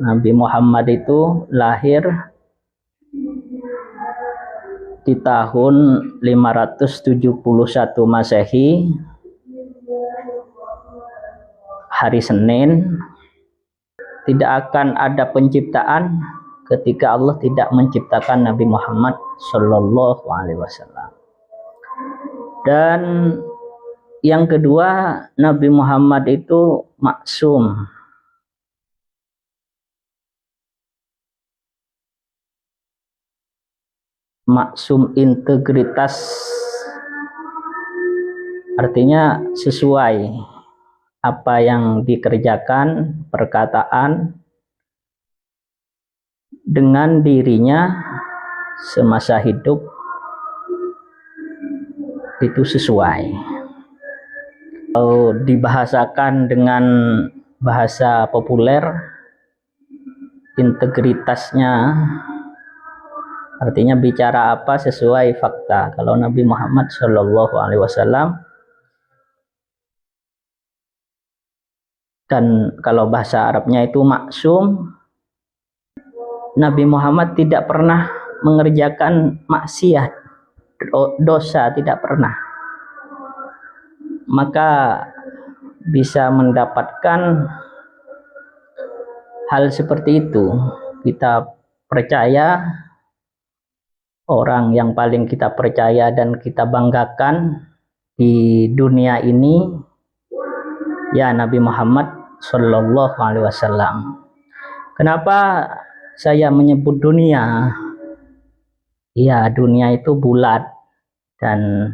Nabi Muhammad itu lahir di tahun 571 Masehi, hari Senin. Tidak akan ada penciptaan ketika Allah tidak menciptakan Nabi Muhammad Shallallahu Alaihi Wasallam. Dan yang kedua, Nabi Muhammad itu maksum. Maksum integritas, artinya sesuai apa yang dikerjakan, perkataan dengan dirinya semasa hidup itu sesuai. Kalau dibahasakan dengan bahasa populer, integritasnya artinya bicara apa sesuai fakta. Kalau Nabi Muhammad Shallallahu Alaihi Wasallam, dan kalau bahasa Arabnya itu maksum, Nabi Muhammad tidak pernah mengerjakan maksiat, dosa, tidak pernah. Maka bisa mendapatkan hal seperti itu. Kita percaya, orang yang paling kita percaya dan kita banggakan di dunia ini ya Nabi Muhammad Shallallahu Alaihi Wasallam. Kenapa saya menyebut dunia? Ya, dunia itu bulat dan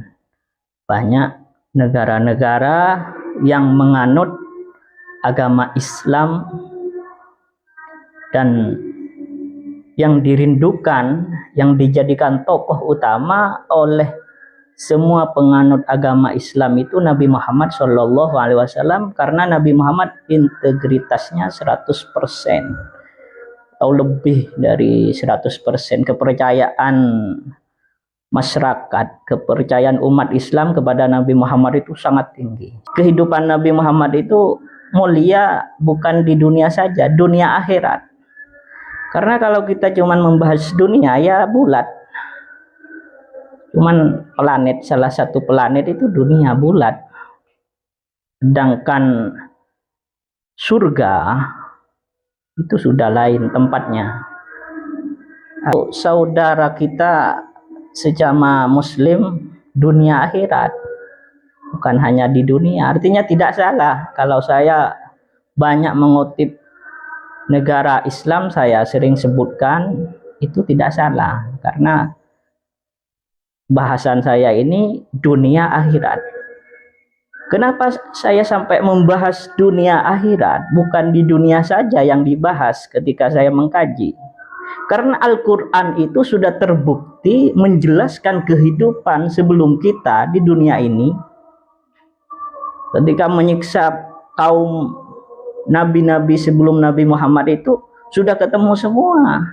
banyak negara-negara yang menganut agama Islam dan yang dirindukan, yang dijadikan tokoh utama oleh semua penganut agama Islam itu Nabi Muhammad Shallallahu Alaihi Wasallam, karena Nabi Muhammad integritasnya 100% atau lebih dari 100%. Kepercayaan masyarakat, kepercayaan umat Islam kepada Nabi Muhammad itu sangat tinggi. Kehidupan Nabi Muhammad itu mulia bukan di dunia saja, dunia akhirat. Karena kalau kita cuman membahas dunia, ya bulat. Cuman planet, salah satu planet itu dunia bulat. Sedangkan surga itu sudah lain tempatnya. Saudara kita sesama muslim, dunia akhirat, bukan hanya di dunia. Artinya tidak salah kalau saya banyak mengutip negara Islam, saya sering sebutkan, itu tidak salah, karena bahasan saya ini dunia akhirat. Kenapa saya sampai membahas dunia akhirat? Bukan di dunia saja yang dibahas ketika saya mengkaji. Karena Al-Quran itu sudah terbukti menjelaskan kehidupan sebelum kita di dunia ini. Ketika menyiksa kaum nabi-nabi sebelum Nabi Muhammad itu sudah ketemu semua.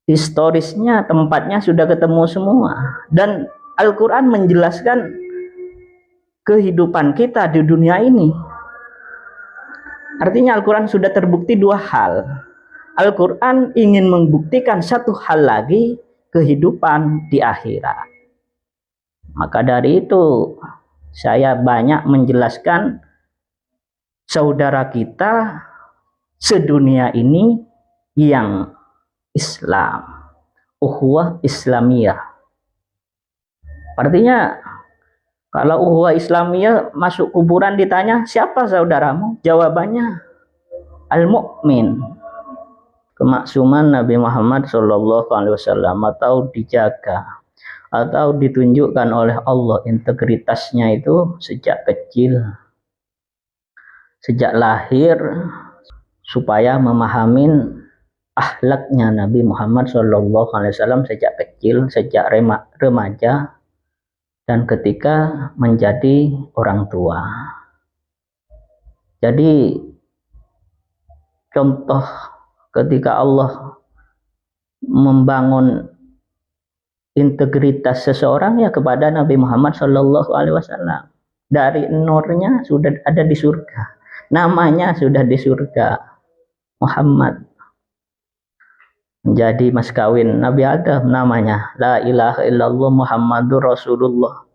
Historisnya, tempatnya sudah ketemu semua. Dan Al-Quran menjelaskan kehidupan kita di dunia ini. Artinya Al-Quran sudah terbukti dua hal. Al-Quran ingin membuktikan satu hal lagi, kehidupan di akhirat. Maka dari itu saya banyak menjelaskan saudara kita sedunia ini yang Islam, ukhuwah Islamiyah. Artinya kalau ukhuwah Islamiyah masuk kuburan ditanya, siapa saudaramu? Jawabannya al-mu'min. Kemaksuman Nabi Muhammad Shallallahu Alaihi Wasallam atau dijaga atau ditunjukkan oleh Allah integritasnya itu sejak kecil, sejak lahir, supaya memahamin akhlaknya Nabi Muhammad Shallallahu Alaihi Wasallam sejak kecil, sejak remaja, dan ketika menjadi orang tua. Jadi contoh ketika Allah membangun integritas seseorang ya kepada Nabi Muhammad Shallallahu Alaihi Wasallam. Dari nurnya sudah ada di surga, namanya sudah di surga, Muhammad. Menjadi mas kawin Nabi Adam namanya. La ilaha illallah Muhammadur Rasulullah.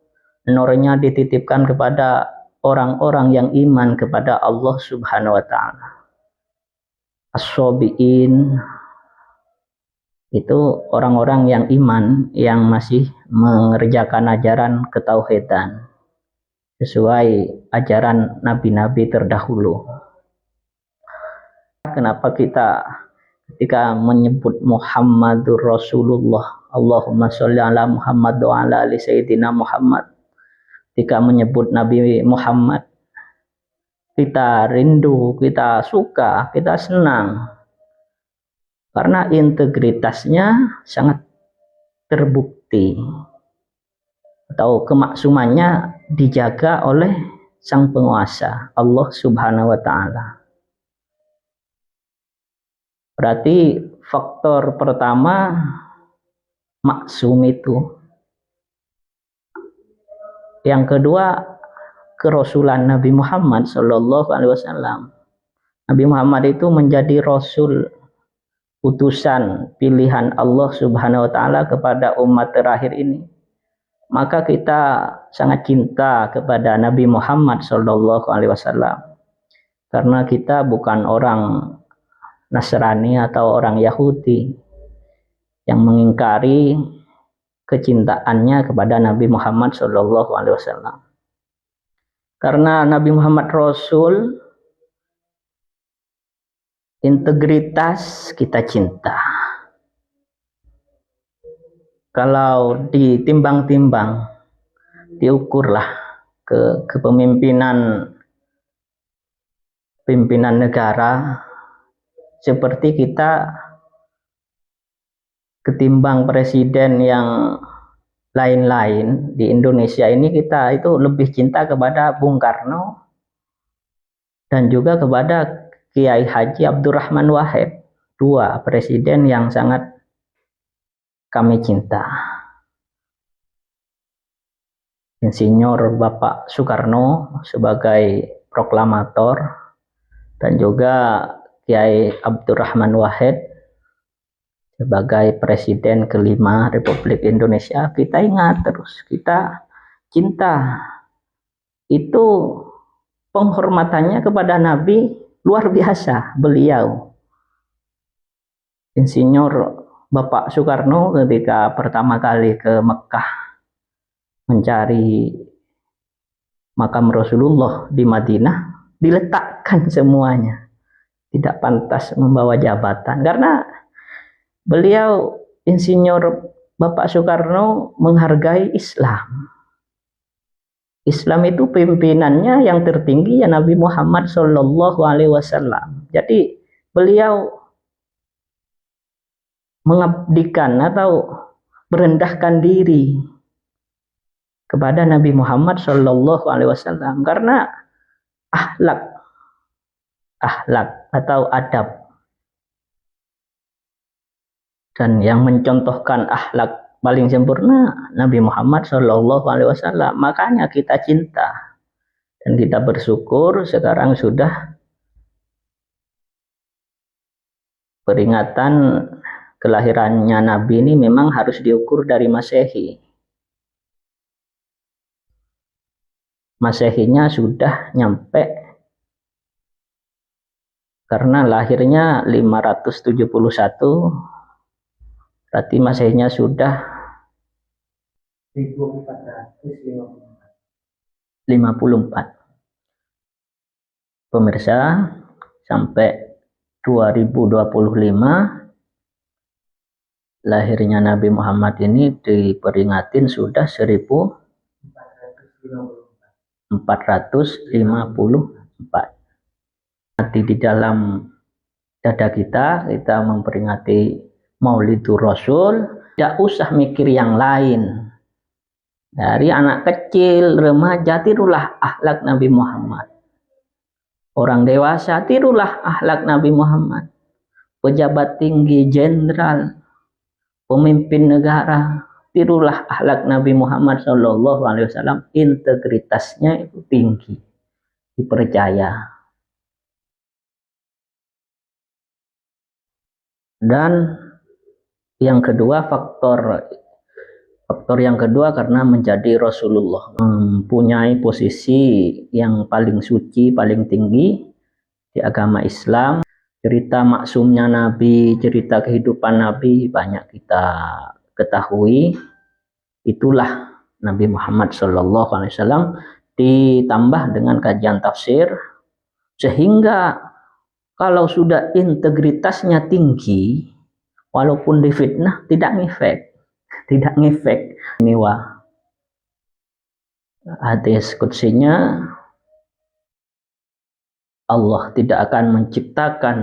Nurnya dititipkan kepada orang-orang yang iman kepada Allah Subhanahu wa taala. As-sobiin itu orang-orang yang iman, yang masih mengerjakan ajaran ketauhidan sesuai ajaran nabi-nabi terdahulu. Kenapa kita ketika menyebut Muhammadur Rasulullah, Allahumma sholli ala Muhammad wa ala ali sayyidina Muhammad, ketika menyebut Nabi Muhammad, kita rindu, kita suka, kita senang, karena integritasnya sangat terbukti atau kemaksumannya dijaga oleh sang penguasa Allah Subhanahu wa taala. Berarti faktor pertama maksum itu. Yang kedua, kerasulan Nabi Muhammad Shallallahu Alaihi Wasallam. Nabi Muhammad itu menjadi rasul, utusan pilihan Allah Subhanahu Wa Taala kepada umat terakhir ini. Maka kita sangat cinta kepada Nabi Muhammad Shallallahu Alaihi Wasallam, karena kita bukan orang Nasrani atau orang Yahudi yang mengingkari kecintaannya kepada Nabi Muhammad Shallallahu Alaihi Wasallam. Karena Nabi Muhammad Rasul, integritas kita cinta. Kalau ditimbang-timbang, diukurlah ke kepemimpinan pimpinan negara, seperti kita ketimbang presiden yang lain-lain di Indonesia ini, kita itu lebih cinta kepada Bung Karno dan juga kepada Kiai Haji Abdurrahman Wahid, dua presiden yang sangat kami cinta. Insinyur Bapak Soekarno sebagai proklamator dan juga Kiai Abdurrahman Wahid sebagai Presiden kelima Republik Indonesia. Kita ingat terus, kita cinta. Itu penghormatannya kepada Nabi luar biasa. Beliau, Insinyur Bapak Soekarno, ketika pertama kali ke Mekah mencari makam Rasulullah di Madinah, diletakkan semuanya. Tidak pantas membawa jabatan, karena beliau, Insinyur Bapak Soekarno, menghargai Islam. Islam itu pimpinannya yang tertinggi ya Nabi Muhammad Shallallahu Alaihi Wasallam. Jadi beliau mengabdikan atau merendahkan diri kepada Nabi Muhammad Shallallahu Alaihi Wasallam karena akhlak atau adab, dan yang mencontohkan akhlak paling sempurna Nabi Muhammad Shallallahu Alaihi Wasallam. Makanya kita cinta dan kita bersyukur sekarang sudah peringatan kelahirannya Nabi ini memang harus diukur dari Masehi. Masehinya sudah nyampe, karena lahirnya 571, berarti Masehinya sudah 1454. Pemirsa, sampai 2025 lahirnya Nabi Muhammad ini diperingatin sudah 1454. Nanti di dalam dada kita memperingati Maulidur Rasul, tidak usah mikir yang lain. Dari anak kecil, remaja, tirulah akhlak Nabi Muhammad. Orang dewasa, tirulah akhlak Nabi Muhammad. Pejabat tinggi, jenderal, pemimpin negara, tirulah akhlak Nabi Muhammad SAW. Integritasnya itu tinggi, dipercaya. Dan yang kedua, faktor yang kedua karena menjadi Rasulullah, mempunyai posisi yang paling suci, paling tinggi di agama Islam. Cerita maksumnya Nabi, cerita kehidupan Nabi banyak kita ketahui. Itulah Nabi Muhammad SAW, ditambah dengan kajian tafsir, sehingga kalau sudah integritasnya tinggi, walaupun difitnah tidak ngefek. Ini hadis qudsinya, Allah tidak akan menciptakan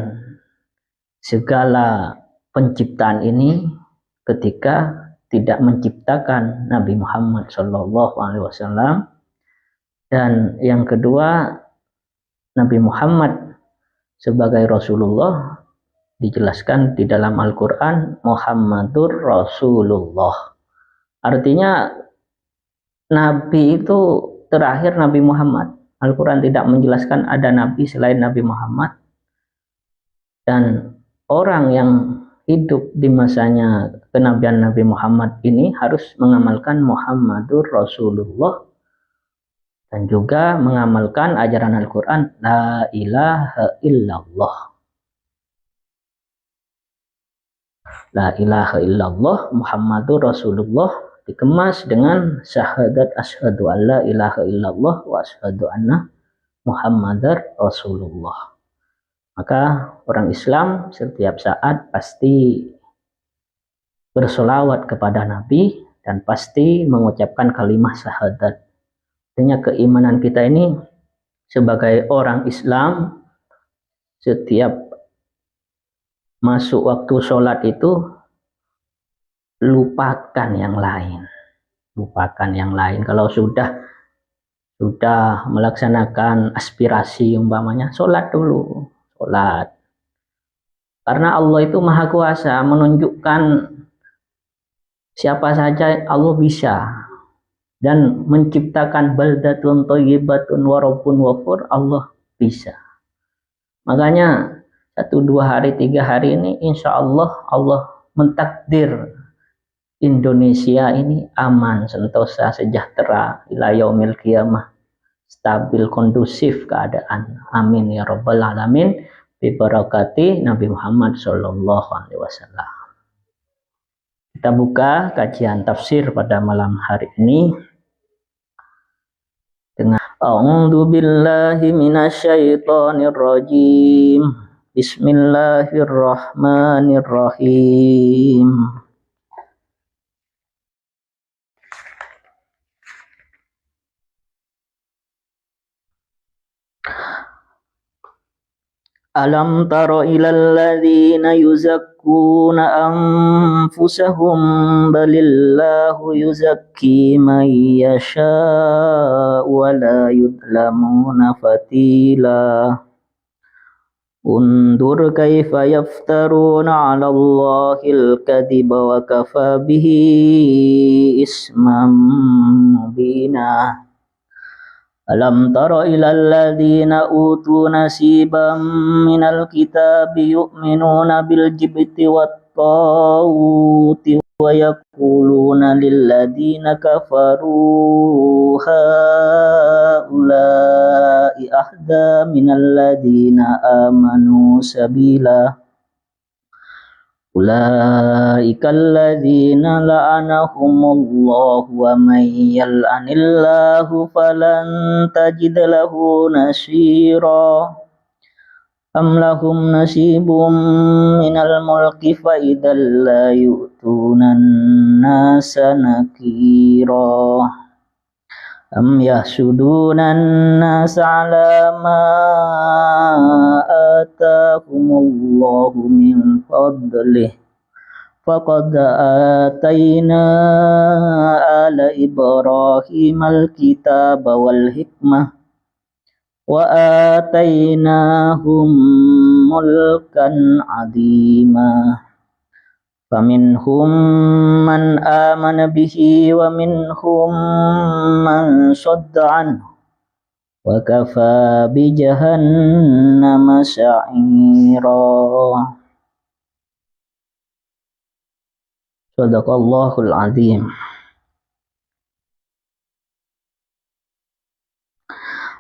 segala penciptaan ini ketika tidak menciptakan Nabi Muhammad SAW. Dan yang kedua, Nabi Muhammad sebagai Rasulullah dijelaskan di dalam Al-Quran, Muhammadur Rasulullah. Artinya Nabi itu terakhir Nabi Muhammad. Al-Quran tidak menjelaskan ada Nabi selain Nabi Muhammad. Dan orang yang hidup di masanya kenabian Nabi Muhammad ini harus mengamalkan Muhammadur Rasulullah dan juga mengamalkan ajaran Al-Quran, La ilaha illallah. La ilaha illallah Muhammadur Rasulullah dikemas dengan syahadat asyhadu an la ilaha illallah wa asyhadu anna Muhammadar Rasulullah. Maka orang Islam setiap saat pasti bersolawat kepada Nabi dan pasti mengucapkan kalimat syahadat. Artinya keimanan kita ini sebagai orang Islam, setiap masuk waktu sholat itu lupakan yang lain. Kalau sudah melaksanakan aspirasi umpamanya, sholat dulu. Karena Allah itu maha kuasa, menunjukkan siapa saja Allah bisa, dan menciptakan baldatun thayyibatun wa rabbun ghafur, Allah bisa. Makanya 1, 2 hari, 3 hari ini insya Allah mentakdir Indonesia ini aman, sentosa, sejahtera ila yaumil qiyamah, stabil, kondusif keadaan. Amin ya rabbal alamin, bi barakati Nabi Muhammad SAW. Kita buka kajian tafsir pada malam hari ini dengan A'udzu billahi minasyaitonir rajim. Bismillahirrahmanirrahim. Alam tara ilal ladzina yuzakkuna anfusahum balillahu yuzakki man yasha wa la yudlamuna fatila. Undur kaifa yaftaruna 'ala Allahil kadhiba wa kafa bihi isman mubina. Alam tara ilal ladzina utu nasiban minal kitabi yu'minuna bil jibti wat tawuti wa yaquluna lil ladzina kafaru haula'i ahda minal ladzina amanu sabila. Ulaika alladzina la'anahumullahu wa man yal'anillahu falan tajid lahu nasira. Am lahum nasibum minal mulki fa idzal la yu'tunan nasa nakira. Am yahsudunan nasa ala ma atahumullahu min fadlih. Faqad atayna ala Ibrahim al-kitaba wal hikmah wa atainahum mulkan azima. Faminhum man amana bihi wa minhum man sadda anhu wa kafa bi jahannama sa'ira. Shadaqallahul azim.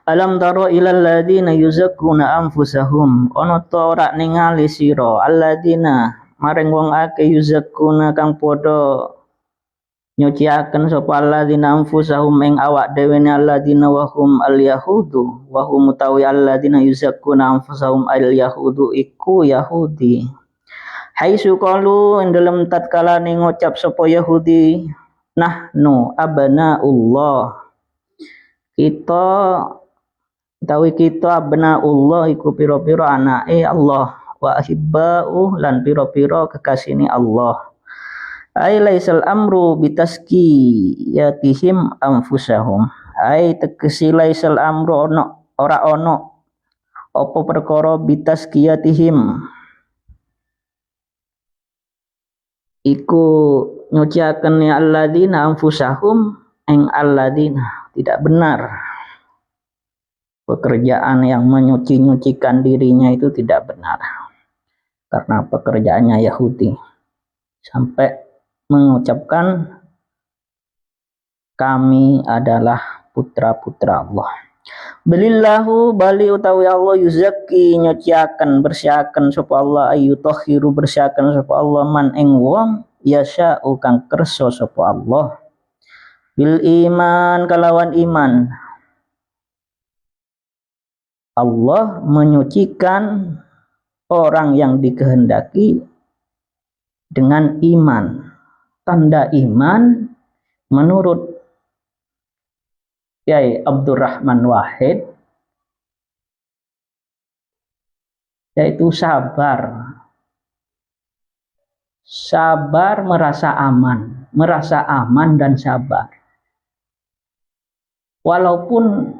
Alam taro ilal ladina yuzakkuna anfusahum, ana ta ora ningali sira alladina maring wong akeh yuzakkuna kang padha nyuciaken sapa alladzina anfusahum ing awak dhewe ne alladzina wa hum al yahudu wa hum tawi alladzina yuzakkuna anfusahum al yahudu iku yahudi. Haitsu qalu ing dalem tatkala ngucap sapa yahudi nahnu abnaullah, kita utawi kita abnaullah iku pira-pira anake Allah, wa ahibba'u lan pira-pira kekasihane Allah. Ai laisal amru bitaskiyatihim anfusahum, ai tegesi laisal amru ora ono apa perkara bitaskiyatihim iku nyuciaken alladzina anfusahum ing alladzina, tidak benar. Pekerjaan yang menyucikan dirinya itu tidak benar, karena pekerjaannya Yahudi sampai mengucapkan kami adalah putra-putra Allah. Balillahu bali utawi Allah yuzakki nyuciaken bersihaken sapa Allah, ayu tahiru bersihaken sapa Allah man ing wong yasha'u kang kersa sapa Allah, bil iman kalawan iman. Allah menyucikan orang yang dikehendaki dengan iman. Tanda iman menurut Kiai Abdurrahman Wahid yaitu sabar. Sabar merasa aman dan sabar. Walaupun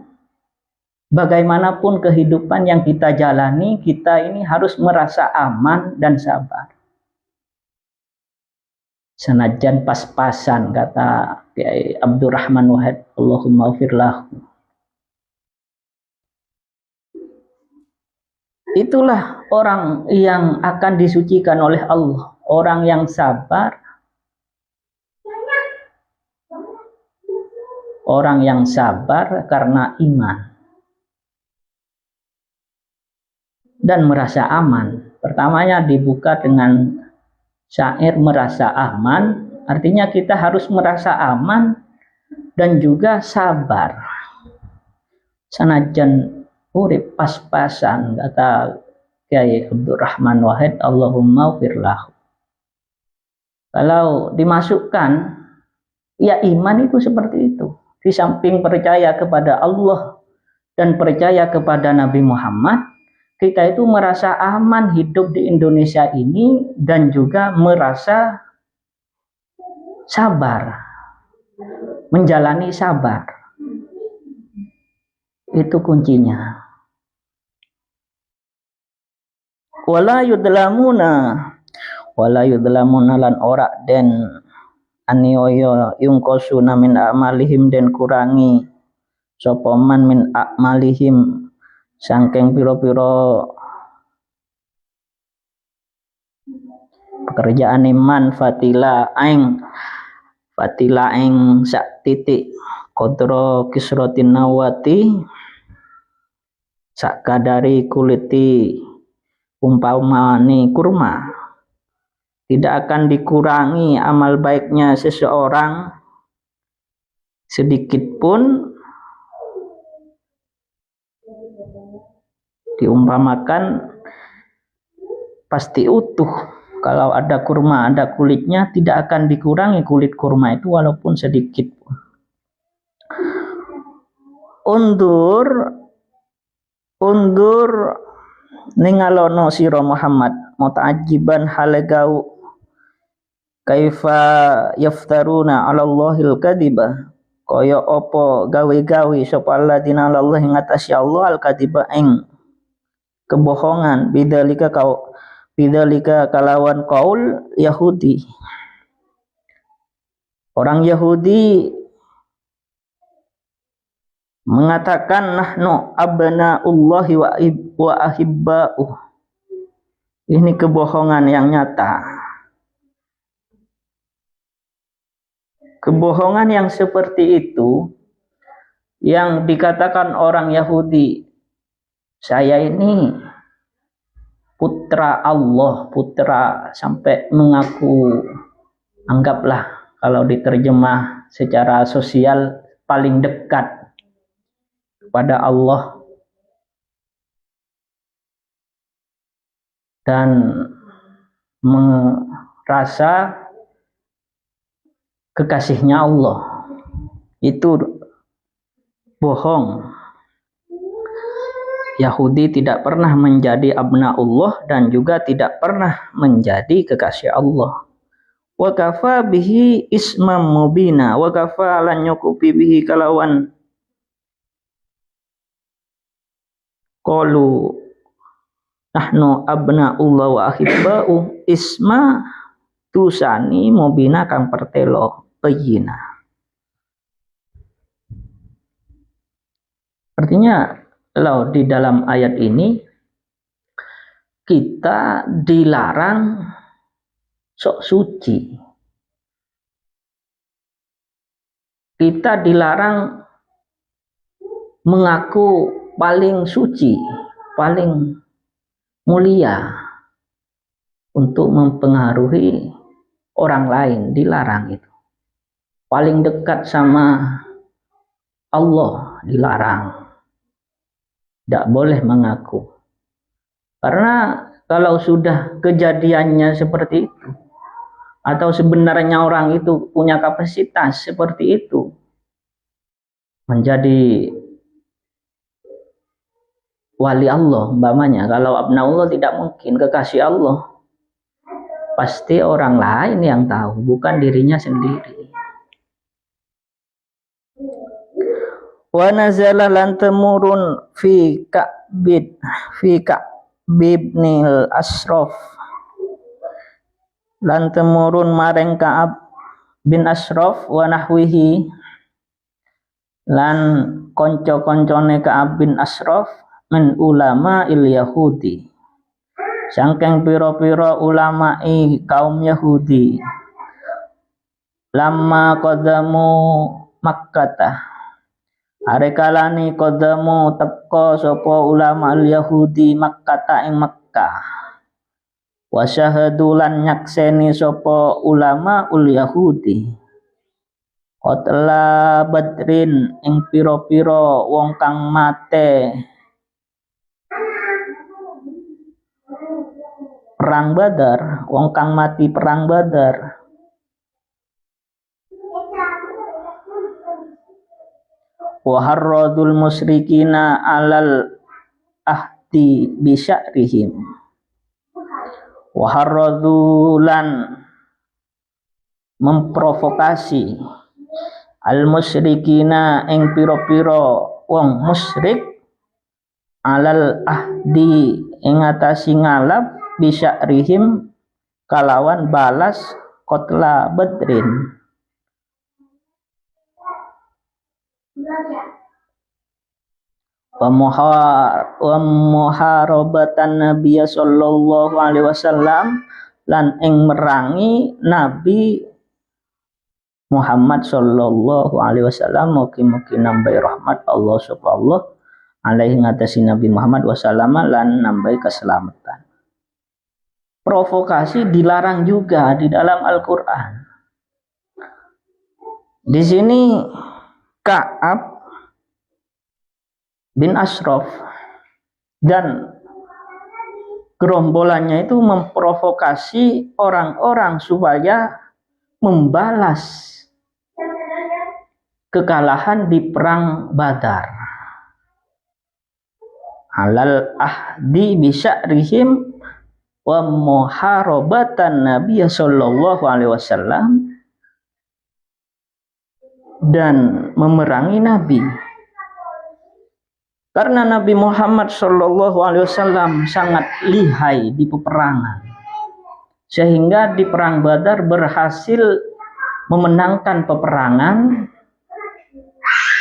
bagaimanapun kehidupan yang kita jalani, kita ini harus merasa aman dan sabar. Senajan pas-pasan, kata Kiai Abdurrahman Wahid, Allahumma ufirlahu. Itulah orang yang akan disucikan oleh Allah, orang yang sabar, orang yang sabar karena iman dan merasa aman. Pertamanya dibuka dengan syair merasa aman, artinya kita harus merasa aman dan juga sabar. Sanajan urip pas-pasan, kata Kiai Abdurrahman Wahid, Allahumma ufirlahu. Kalau dimasukkan, ya iman itu seperti itu. Di samping percaya kepada Allah dan percaya kepada Nabi Muhammad, kita itu merasa aman hidup di Indonesia ini dan juga merasa sabar, menjalani sabar. Itu kuncinya. Wala yudlamuna lan ora den aniaya yungkosuna min amalihim den kurangi sapa man min amalihim sangking piro-piro pekerjaan iman fatila ing sak titik kodro kisrotin nawati sak kadari kuliti umpamani kurma. Tidak akan dikurangi amal baiknya seseorang sedikit pun. Diumpamakan pasti utuh. Kalau ada kurma, ada kulitnya, tidak akan dikurangi kulit kurma itu walaupun sedikit. Undur ningalono sira Muhammad muta'ajiban halegau kaifa yaftaruna 'ala Allahil kadiba, kaya apa gawe-gawe sapa alladzina 'ala Allah ing atase Allah al kadiba ing kebohongan, bidzalika kalawan qaul Yahudi. Orang Yahudi mengatakan nahnu abnaullahi wa ahibba'u. Ini kebohongan yang nyata. Kebohongan yang seperti itu yang dikatakan orang Yahudi, saya ini putra Allah, putra, sampai mengaku, anggaplah kalau diterjemah secara sosial, paling dekat kepada Allah dan merasa kekasihnya Allah. Itu bohong. Yahudi tidak pernah menjadi abnaullah dan juga tidak pernah menjadi kekasih Allah. Wa kafa bihi ismam mubina, wa kafa lan nyukupi bihi kalawan qalu nahnu abnaullah wa ahibba'u isma tusani mubina kang pertelo bayina. Artinya kalau di dalam ayat ini kita dilarang sok suci. Kita dilarang mengaku paling suci, paling mulia untuk mempengaruhi orang lain, dilarang itu. Paling dekat sama Allah dilarang. Tidak boleh mengaku. Karena kalau sudah kejadiannya seperti itu, atau sebenarnya orang itu punya kapasitas seperti itu, menjadi wali Allah, umpamanya, kalau abnaullah tidak mungkin, kekasih Allah, pasti orang lain yang tahu, bukan dirinya sendiri. Wa nazala lan temurun fi Ka'bibnil Ashraf, lan temurun maring Ka'ab bin Ashraf wa nahwihi lan konco-koncone Ka'ab bin Ashraf min ulama il Yahudi, sangking piro-piro ulama'i kaum Yahudi, lama qadamu Makkah, arekalani qadamu teko sapa ulama al Yahudi Makkah ing Makkah, wa syahadu lan nyakseni sapa ulama ul Yahudi qatla Badrin ing pira-pira wong kang mate perang Badar, wong kang mati perang Badar. Wa harradul musyrikina alal ahdi bisya'rihim, wa harradulan memprovokasi al musyrikina ing pira-pira wong musyrik alal ahdi ing atasi ngalap bisya'rihim kalawan balas qatla Badrin. Wa muharabatan Nabi sallallahu alaihi wasallam lan ing merangi Nabi Muhammad sallallahu alaihi wasallam, mugi-mugi nambahi rahmat Allah subhanahu alaihi ngatasi Nabi Muhammad wasallam lan nambahi keselamatan. Provokasi dilarang juga di dalam Al-Qur'an. Di sini Ka'ab bin Ashraf dan gerombolannya itu memprovokasi orang-orang supaya membalas kekalahan di perang Badar. Alal ahdi bisya'rihim wa muharabatan Nabi sallallahu alaihi wasallam, dan memerangi Nabi. Karena Nabi Muhammad sallallahu alaihi wasallam sangat lihai di peperangan, sehingga di perang Badar berhasil memenangkan peperangan.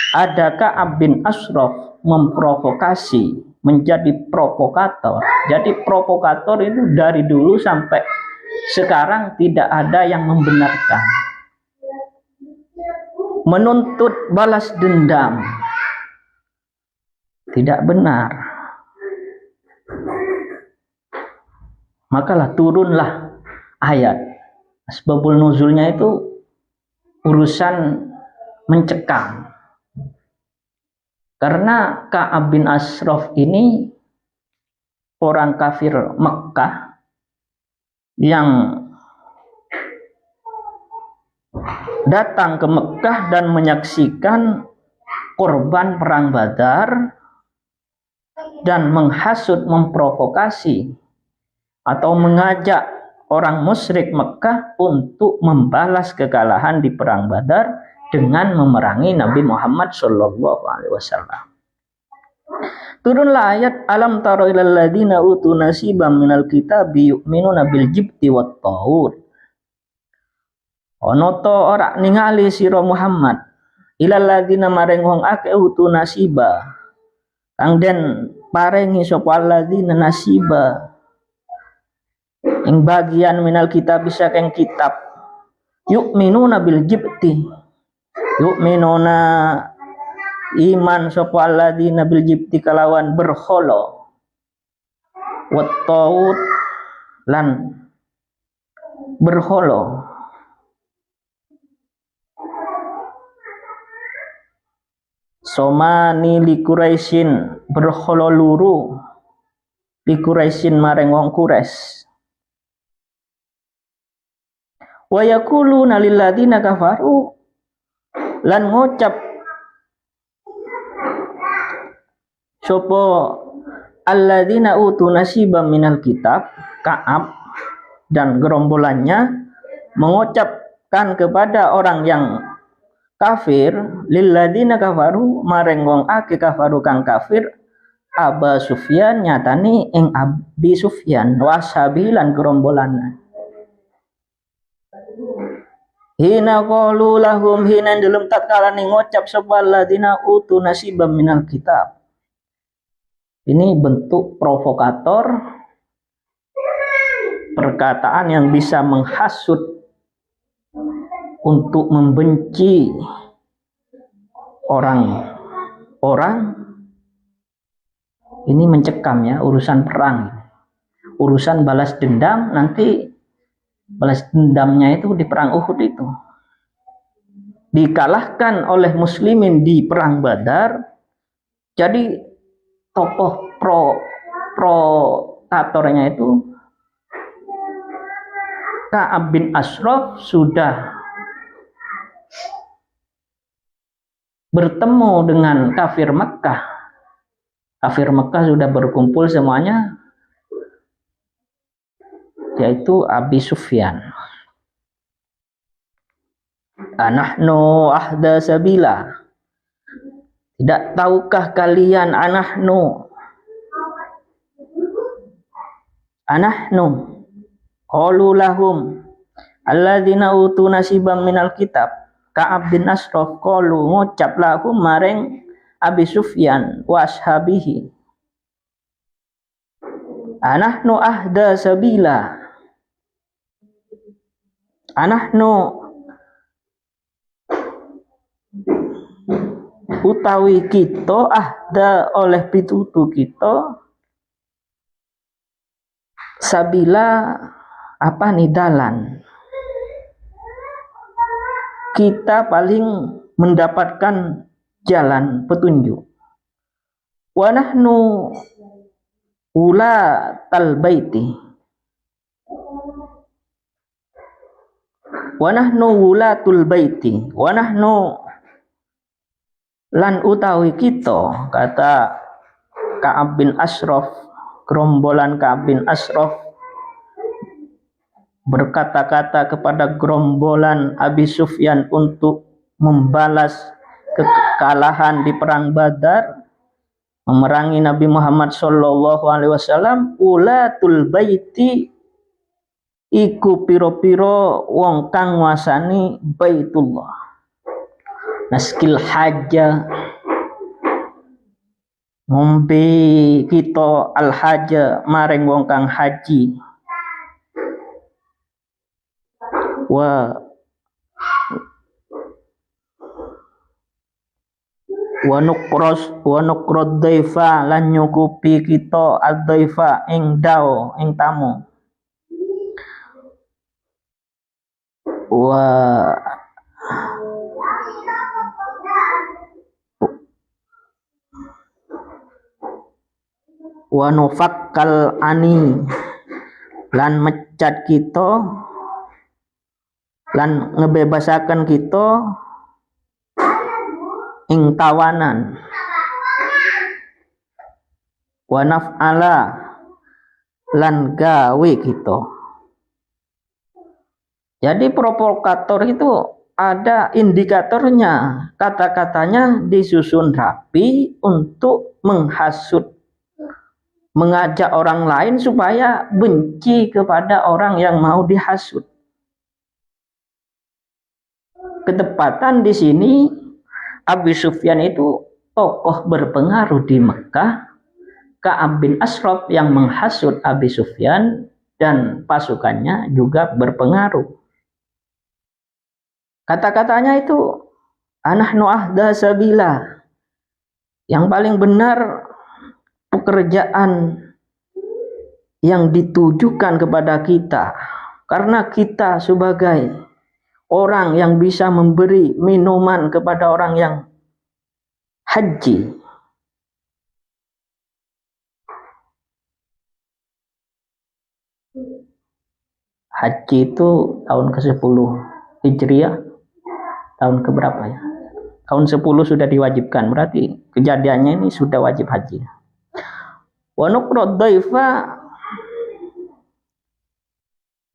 Ada Ka'ab bin Ashraf memprovokasi, menjadi provokator. Jadi provokator itu dari dulu sampai sekarang tidak ada yang membenarkan. menuntut balas dendam. Tidak benar. Makalah turunlah ayat. Asbabul nuzulnya itu urusan mencekam. Karena Ka'ab bin Ashraf ini orang kafir Mekkah yang datang ke Mekkah dan menyaksikan korban perang Badar dan menghasut, memprovokasi atau mengajak orang musyrik Mekkah untuk membalas kekalahan di perang Badar dengan memerangi Nabi Muhammad SAW. Turunlah ayat alam taro ilal ladina utu nasiban minal kitabi yu'minuna bil jibti wat taur. Ono to ora ningali sira Muhammad ilal ladina maring wong akeh utu nasiba kang den parengi sapa ladina nasiba ing bagian minal kitab bisa keng kitab yu'minuna bil jibti yu'minuna iman sapa alladzina bil jibti kalawan berhala wat taut lan berhala. Somani li Quraisyin berhala luru li Quraisyin maring wong Quraisy. Wa yaquluna lil ladzina kafaru lan ngucap sapa alladzina utu nasiban minal kitab, Ka'ab dan gerombolannya mengucapkan kepada orang yang kafir lil ladzina kafaru maring wong akeh kafaru kang kafir Aba Sufyan nyatani ing Abi Sufyan wasabi lan gerombolanna. Hina qalu lahum hina dalam tatkala ngucap sapa alladzina utu nasiban minal kitab. Ini bentuk provokator, perkataan yang bisa menghasut untuk membenci orang-orang. Ini mencekam ya, urusan perang, urusan balas dendam. Nanti balas dendamnya itu di perang Uhud itu dikalahkan oleh muslimin di perang Badar. Jadi tokoh provokatornya itu Ka'ab bin Ashraf sudah bertemu dengan kafir Mekkah. Kafir Mekkah sudah berkumpul semuanya, yaitu Abi Sufyan. Anahnu ahda sabila. Tidak tahukah kalian anahnu qalu lahum alladzina utu nasiban minal kitab. Ka'ab bin Ashraf qalu ngucap lahum maring Abi Sufyan wa ashabihi anahnu ahda sabila. Anahnu utawi kita ahda oleh pitutu kita sabila apa nih dalan. Kita paling mendapatkan jalan petunjuk. Wa nahnu ulatal baiti. Wa nahnu ulatul baiti. Wa nahnu lan utawi kita, kata Ka'ab bin Ashraf, gerombolan Ka'ab bin Ashraf berkata-kata kepada gerombolan Abi Sufyan untuk membalas kekalahan di perang Badar, memerangi Nabi Muhammad SAW. Ulatul baiti iku piro-piro wong kang nguasani Baitullah, naskil haja ngombe kita al haja maring wong kang haji, wa wa nukrod daifa lan nyukupi kita ad-daifa ing dao ing tamu wa nufakkal ani lan mecat kita lan ngebebasaken kita ing tawanan wa naf'ala lan gawe kita. Jadi provokator itu ada indikatornya, kata-katanya disusun rapi untuk menghasut, mengajak orang lain supaya benci kepada orang yang mau dihasut. Ketepatan di sini Abi Sufyan itu tokoh berpengaruh di Mekah. Ka'ab bin Ashraf yang menghasut Abi Sufyan dan pasukannya juga berpengaruh. Kata-katanya itu anahnu ahda sabila, yang paling benar pekerjaan yang ditujukan kepada kita, karena kita sebagai orang yang bisa memberi minuman kepada orang yang haji. Haji itu tahun ke-10 Hijriah, tahun keberapa ya? Tahun 10 sudah diwajibkan, berarti kejadiannya ini sudah wajib haji. Wa nukrod daifa,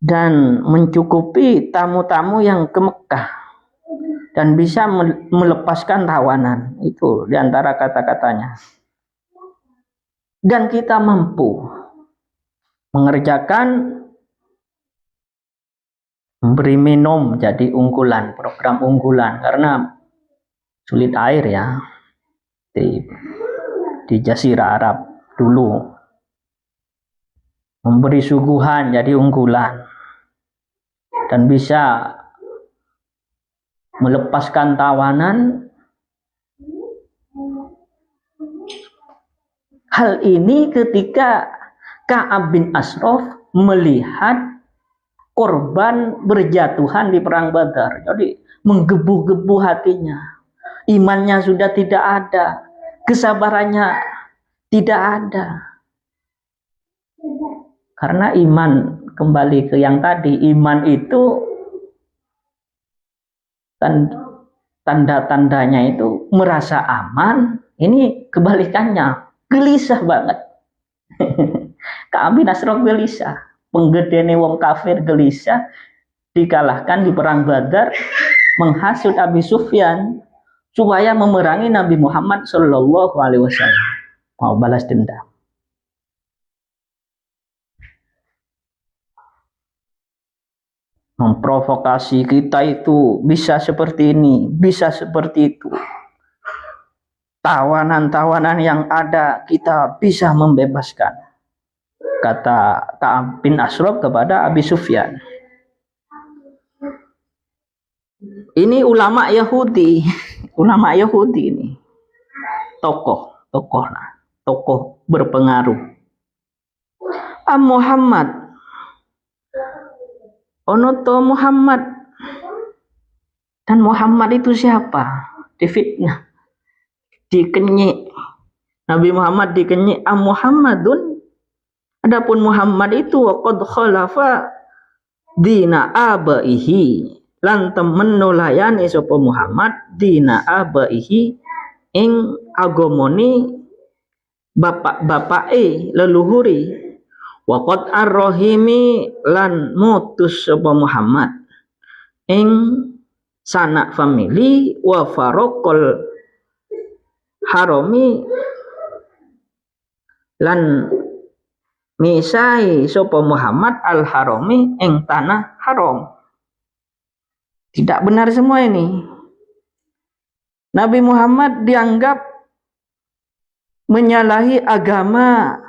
dan mencukupi tamu-tamu yang ke Mekah dan bisa melepaskan tawanan. Itu diantara kata-katanya. Dan kita mampu mengerjakan memberi minum jadi unggulan, program unggulan, karena sulit air ya di Jazirah Arab dulu. Memberi suguhan jadi unggulan dan bisa melepaskan tawanan. Hal ini ketika Ka'ab bin Ashraf melihat korban berjatuhan di perang Badar, jadi menggebu-gebu hatinya. Imannya sudah tidak ada, kesabarannya tidak ada. Karena iman, kembali ke yang tadi, iman itu tanda-tandanya itu merasa aman. Ini kebalikannya, gelisah banget. Ka'ab bin Ashraf gelisah, penggedene wong kafir gelisah, dikalahkan di perang Badar, menghasut Abi Sufyan supaya memerangi Nabi Muhammad Shallallahu Alaihi Wasallam, mau balas dendam. Memprovokasi kita itu bisa seperti ini, bisa seperti itu. Tawanan-tawanan yang ada kita bisa membebaskan, kata Ka'ab bin Ashraf kepada Abi Sufyan. Ini ulama Yahudi, ulama Yahudi ini tokoh berpengaruh. Muhammad Onoto Muhammad, dan Muhammad itu siapa? Difitnah, dikenyek. Nabi Muhammad dikenyek. Muhammadun, adapun Muhammad itu waqad khalafa dina abaihi, lan temen nulayani sapa Muhammad dina abaihi ing agamane bapak-bapake leluhuri. Waqad ar-rahimi, lan mutus sapa Muhammad ing sanak famili. Wa faraqal harami, lan misai sapa Muhammad al-harami ing tanah haram. Tidak benar semua ini. Nabi Muhammad dianggap menyalahi agama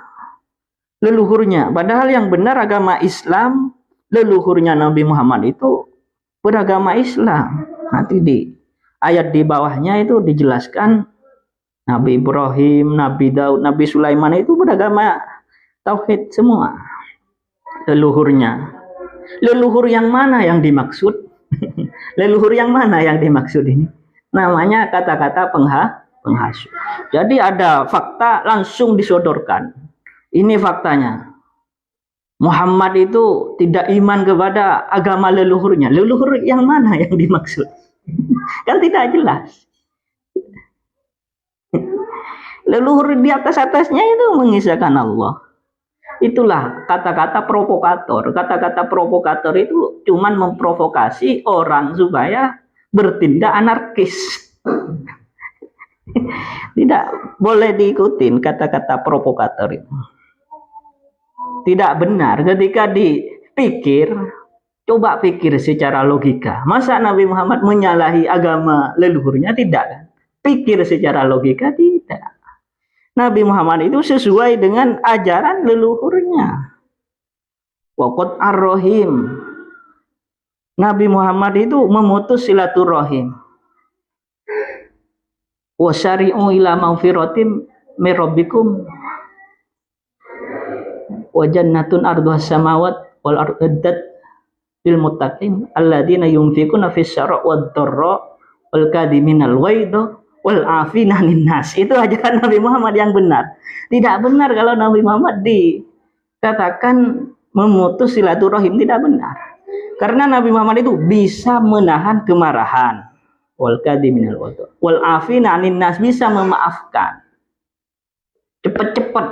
leluhurnya, padahal yang benar agama Islam. Leluhurnya Nabi Muhammad itu beragama Islam. Nanti di ayat di bawahnya itu dijelaskan Nabi Ibrahim, Nabi Daud, Nabi Sulaiman itu beragama tauhid semua leluhurnya. Leluhur yang mana yang dimaksud? Leluhur yang mana yang dimaksud ini? Namanya kata-kata penghasut. Jadi ada fakta langsung disodorkan. Ini faktanya. Muhammad itu tidak iman kepada agama leluhurnya. Leluhur yang mana yang dimaksud? Kan tidak jelas. Leluhur di atas-atasnya itu mengisahkan Allah. Itulah kata-kata provokator. Kata-kata provokator itu cuman memprovokasi orang supaya bertindak anarkis. Tidak boleh diikutin kata-kata provokator itu. Tidak benar ketika dipikir, coba pikir secara logika. Masa Nabi Muhammad menyalahi agama leluhurnya? Tidak kan? Pikir secara logika, tidak. Nabi Muhammad itu sesuai dengan ajaran leluhurnya. Waqat ar-rahim. Nabi Muhammad itu memutus silaturahim. Wasari'u ila maghfiratin mir rabbikum wa jannatun arduhas samawat wal ardhat lil muttaqin alladzina yunfiquna fis syarra wad dharra wal kadhiminal ghaidha wal afina 'anil nas. Itu ajaran Nabi Muhammad yang benar. Tidak benar kalau Nabi Muhammad dikatakan memutus silaturahim, tidak benar. Karena Nabi Muhammad itu bisa menahan kemarahan. Wal kadhiminal ghaidha wal afina 'anil nas, bisa memaafkan. Cepat-cepat.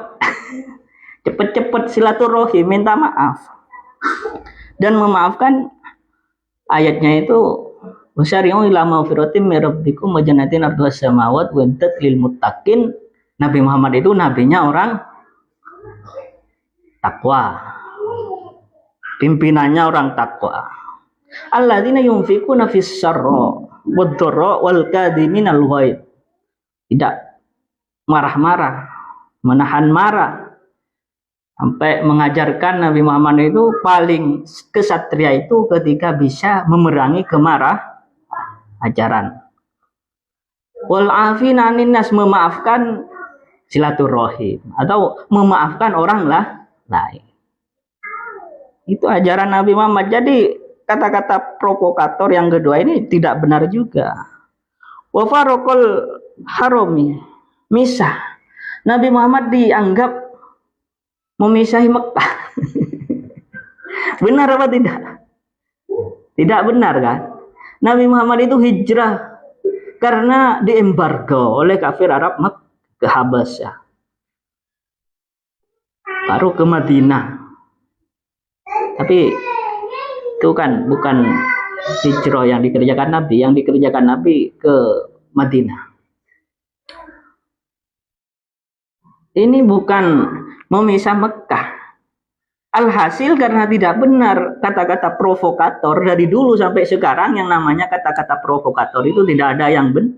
Cepat-cepat silaturahim, minta maaf. Dan memaafkan, ayatnya itu Wasyari'u ila maghfiratin mir rabbikum wa jannatin arduhas samawat wa ardhat lil muttaqin. Nabi Muhammad itu nabinya orang takwa. Pimpinannya orang takwa. Alladzina yunfiquna fis syarra wad dharra wal kadhiminal ghaid. Tidak marah-marah, menahan marah. Sampai mengajarkan Nabi Muhammad itu paling kesatria itu ketika bisa memerangi kemarah ajaran. Wal afina 'anil nas, memaafkan silaturahim atau memaafkan orang lain. Itu ajaran Nabi Muhammad. Jadi kata-kata provokator yang kedua ini tidak benar juga. Wa faraqul harami, misah. Nabi Muhammad dianggap memisahi Mekah. Benar apa tidak? Tidak benar kan? Nabi Muhammad itu hijrah karena diembargo oleh kafir Arab ke Habasyah. Baru ke Madinah. Tapi itu kan bukan hijrah yang dikerjakan Nabi. Yang dikerjakan Nabi ke Madinah. Ini bukan memisah Mekah. Alhasil karena tidak benar kata-kata provokator dari dulu sampai sekarang, yang namanya kata-kata provokator itu tidak ada yang benar.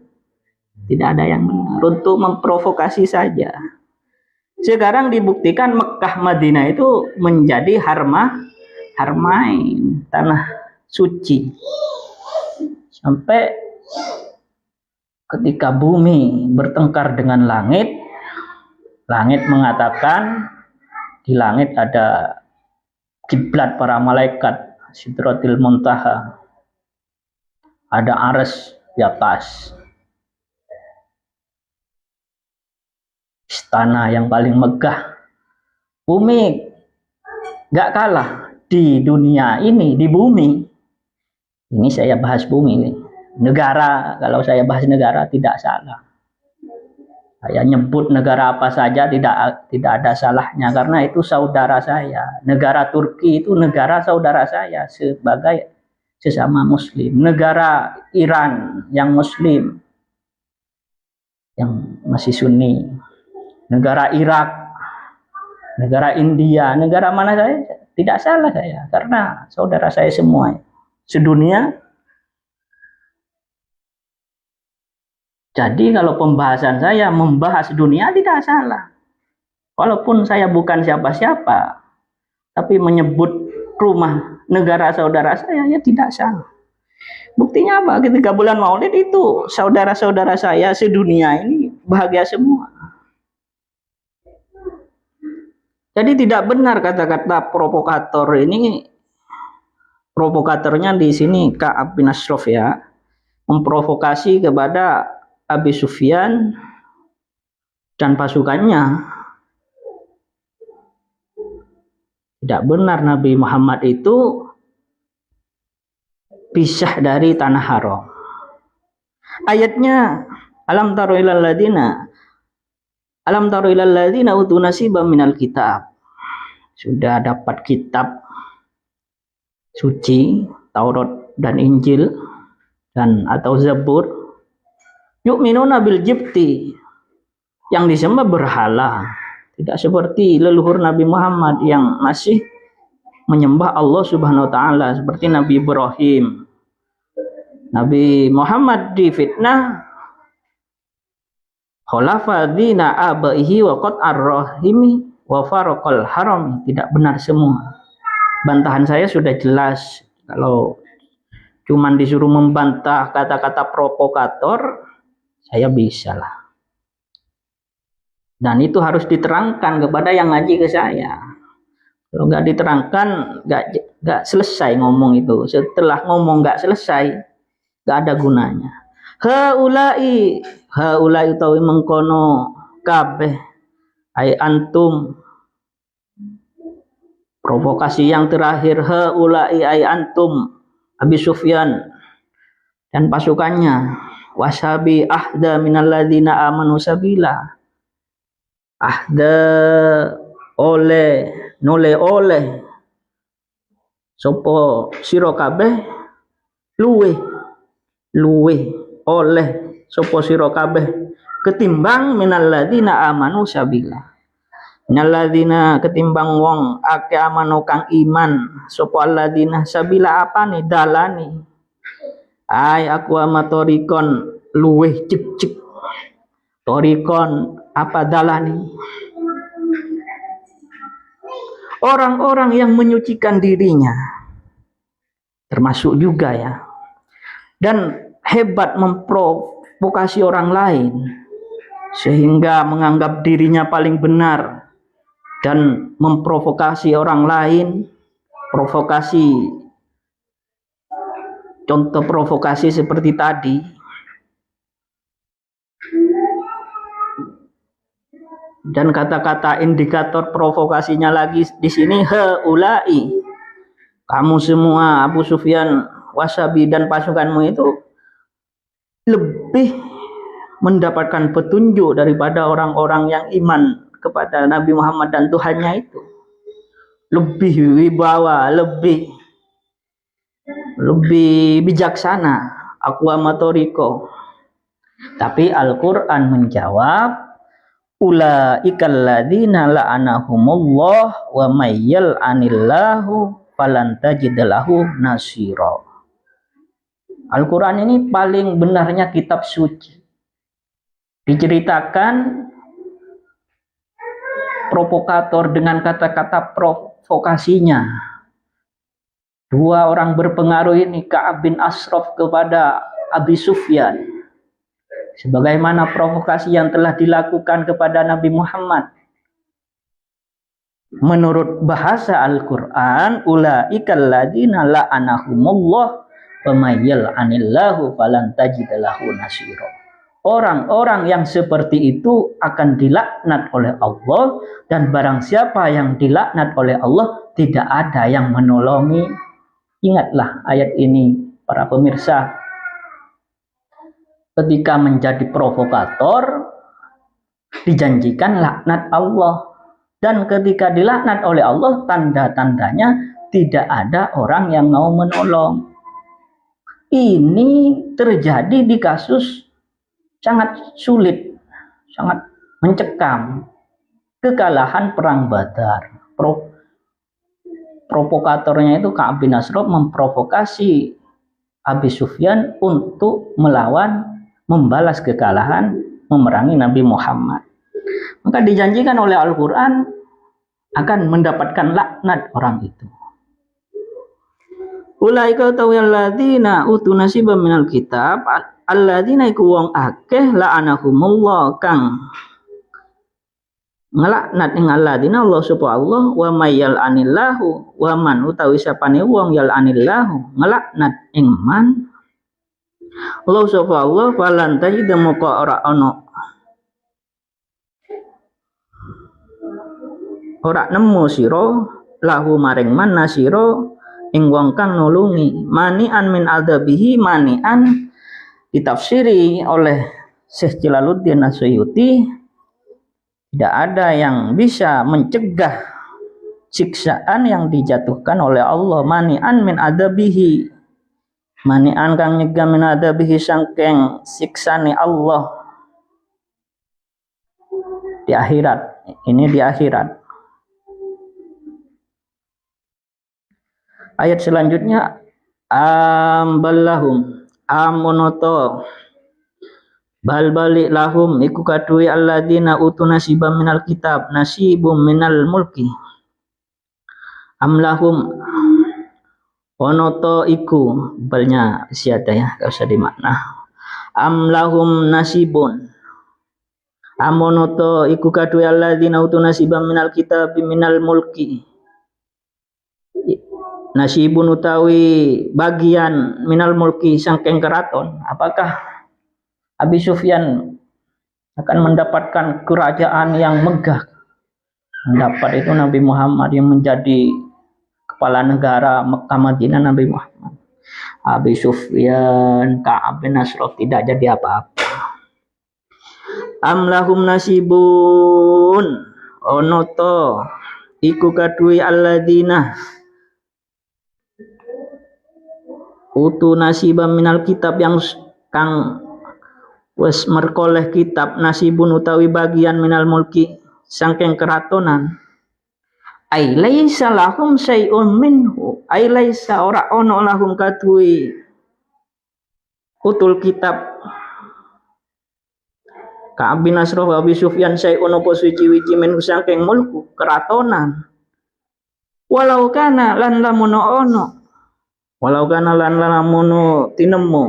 Tidak ada yang benar, untuk memprovokasi saja. Sekarang dibuktikan Mekah Madinah itu menjadi harmain, tanah suci. Sampai ketika bumi bertengkar dengan langit, langit mengatakan di langit ada kiblat para malaikat, Sidratil Muntaha, ada Arsy di atas, istana yang paling megah. Bumi gak kalah di dunia ini, di bumi ini. Saya bahas bumi ini, negara. Kalau saya bahas negara tidak salah. Saya nyebut negara apa saja tidak ada salahnya, karena itu saudara saya. Negara Turki itu negara saudara saya sebagai sesama muslim. Negara Iran yang muslim, yang masih Sunni. Negara Irak, negara India, negara mana saya tidak salah saya, karena saudara saya semua sedunia. Jadi kalau pembahasan saya membahas dunia tidak salah. Walaupun saya bukan siapa-siapa, tapi menyebut rumah negara saudara saya ya tidak salah. Buktinya apa? Ketika bulan Maulid itu saudara-saudara saya sedunia ini bahagia semua. Jadi tidak benar kata-kata provokator ini. Provokatornya di sini Ka'ab bin Ashraf ya, memprovokasi kepada Abi Sufyan dan pasukannya. Tidak benar Nabi Muhammad itu pisah dari tanah haram. Ayatnya alam taru ilal ladina utu nasiban minal kitab. Sudah dapat kitab suci, Taurat dan Injil dan atau Zabur. Yu'minuna bil jibti, yang disembah berhala. Tidak seperti leluhur Nabi Muhammad yang masih menyembah Allah Subhanahu wa taala seperti Nabi Ibrahim. Nabi Muhammad difitnah khalafa dina abaihi wa qad ar-rahimi wa faraqal haram. Tidak benar semua. Bantahan saya sudah jelas. Kalau cuman disuruh membantah kata-kata provokator, saya bisa lah. Dan itu harus diterangkan kepada yang ngaji ke saya. Kalau nggak diterangkan, nggak selesai ngomong itu. Setelah ngomong nggak selesai, nggak ada gunanya. Haulai utawi mengkono kabeh ai antum. Provokasi yang terakhir, haulai ai antum Abi Sufyan dan pasukannya, wasabi ahda minalladzina amanu sabila. Ahda oleh sopo sira kabeh luweh oleh sopo sira kabeh ketimbang minalladzina amanu sabila. Minalladzina ketimbang wong ake amanu kang iman sopo alladzina sabila apane dalani. Ai aku amatorikon luweh cip torikon apa dalani, orang-orang yang menyucikan dirinya termasuk juga ya, dan hebat memprovokasi orang lain sehingga menganggap dirinya paling benar dan memprovokasi orang lain. Provokasi, contoh provokasi seperti tadi. Dan kata-kata indikator provokasinya lagi di sini, haulai, kamu semua Abu Sufyan, Wasabi dan pasukanmu itu lebih mendapatkan petunjuk daripada orang-orang yang iman kepada Nabi Muhammad dan Tuhannya itu. Lebih wibawa, lebih bijaksana, aqwa matoriko. Tapi Al-Quran menjawab, ulaikal ladzina la'anahumullah wa mayyal anillahu falan tajid lahu nasira. Al-Quran ini paling benarnya kitab suci. Diceritakan provokator dengan kata-kata provokasinya. Dua orang berpengaruh ini, Ka'ab bin Ashraf kepada Abi Sufyan, sebagaimana provokasi yang telah dilakukan kepada Nabi Muhammad. Menurut bahasa Al-Quran, ulaikal ladzina la'anahumullah wa mayyal anillahu falan tajid lahu nasira. Orang-orang yang seperti itu akan dilaknat oleh Allah, dan barang siapa yang dilaknat oleh Allah tidak ada yang menolongi. Ingatlah ayat ini para pemirsa. Ketika menjadi provokator, dijanjikan laknat Allah. Dan ketika dilaknat oleh Allah, tanda-tandanya tidak ada orang yang mau menolong. Ini terjadi di kasus sangat sulit, sangat mencekam. Kekalahan perang Badar. Provokatornya itu Ka'ab bin Ashraf memprovokasi Abi Sufyan untuk membalas kekalahan, memerangi Nabi Muhammad. Maka dijanjikan oleh Al-Quran akan mendapatkan laknat orang itu. Ulaika utawi alladzina utu nasiban minal kitab alladzina iku wong akeh la'anahumullah kang ngelaknat ing alladzina Allah subhanahu wa mayyal anillahu wa man utawi sapane wong yal anillahu ngelaknat ing man Allah subhanahu falan tajid muka ora nemu sira lahu maring man nasira ing wong kang nulungi mani'an min adzabihi mani'an ditafsiri oleh Syekh Jalaluddin As-Suyuti tidak ada yang bisa mencegah siksaan yang dijatuhkan oleh Allah mani'an min adzabihi mani'an kang nyegah min adzabihi sangking siksane Allah di akhirat ini di akhirat. Ayat selanjutnya amballahum amonoto bal balik lahum iku kadui alladzina utu nasiban minal kitab nasibum minal mulki amlahum onoto iku balnya siada ya gak usah dimakna amlahum nasibun amonoto iku kadui alladzina utu nasiban minal kitab minal mulki nasibun utawi bagian minal mulki sangking keraton. Apakah Abi Sufyan akan mendapatkan kerajaan yang megah? Mendapat itu Nabi Muhammad yang menjadi kepala negara Mekah Madinah Nabi Muhammad. Abi Sufyan Ka'ab bin Ashraf tidak jadi apa-apa. Amlahum nasibun onoto iku kadui alladzina utu nasiban minal kitab yang kang wes merkoleh kitab nasibun utawi bagian minal mulki sangking keratonan ai laisa lahum syai'un minhu ai laisa ora ono lahum kadui utul kitab Ka'ab bin Ashraf Abi Sufyan syai'un apa suci-wici minhu sangking mulku keratonan walau kana lan lamun ono walau kana lan lamun tinemu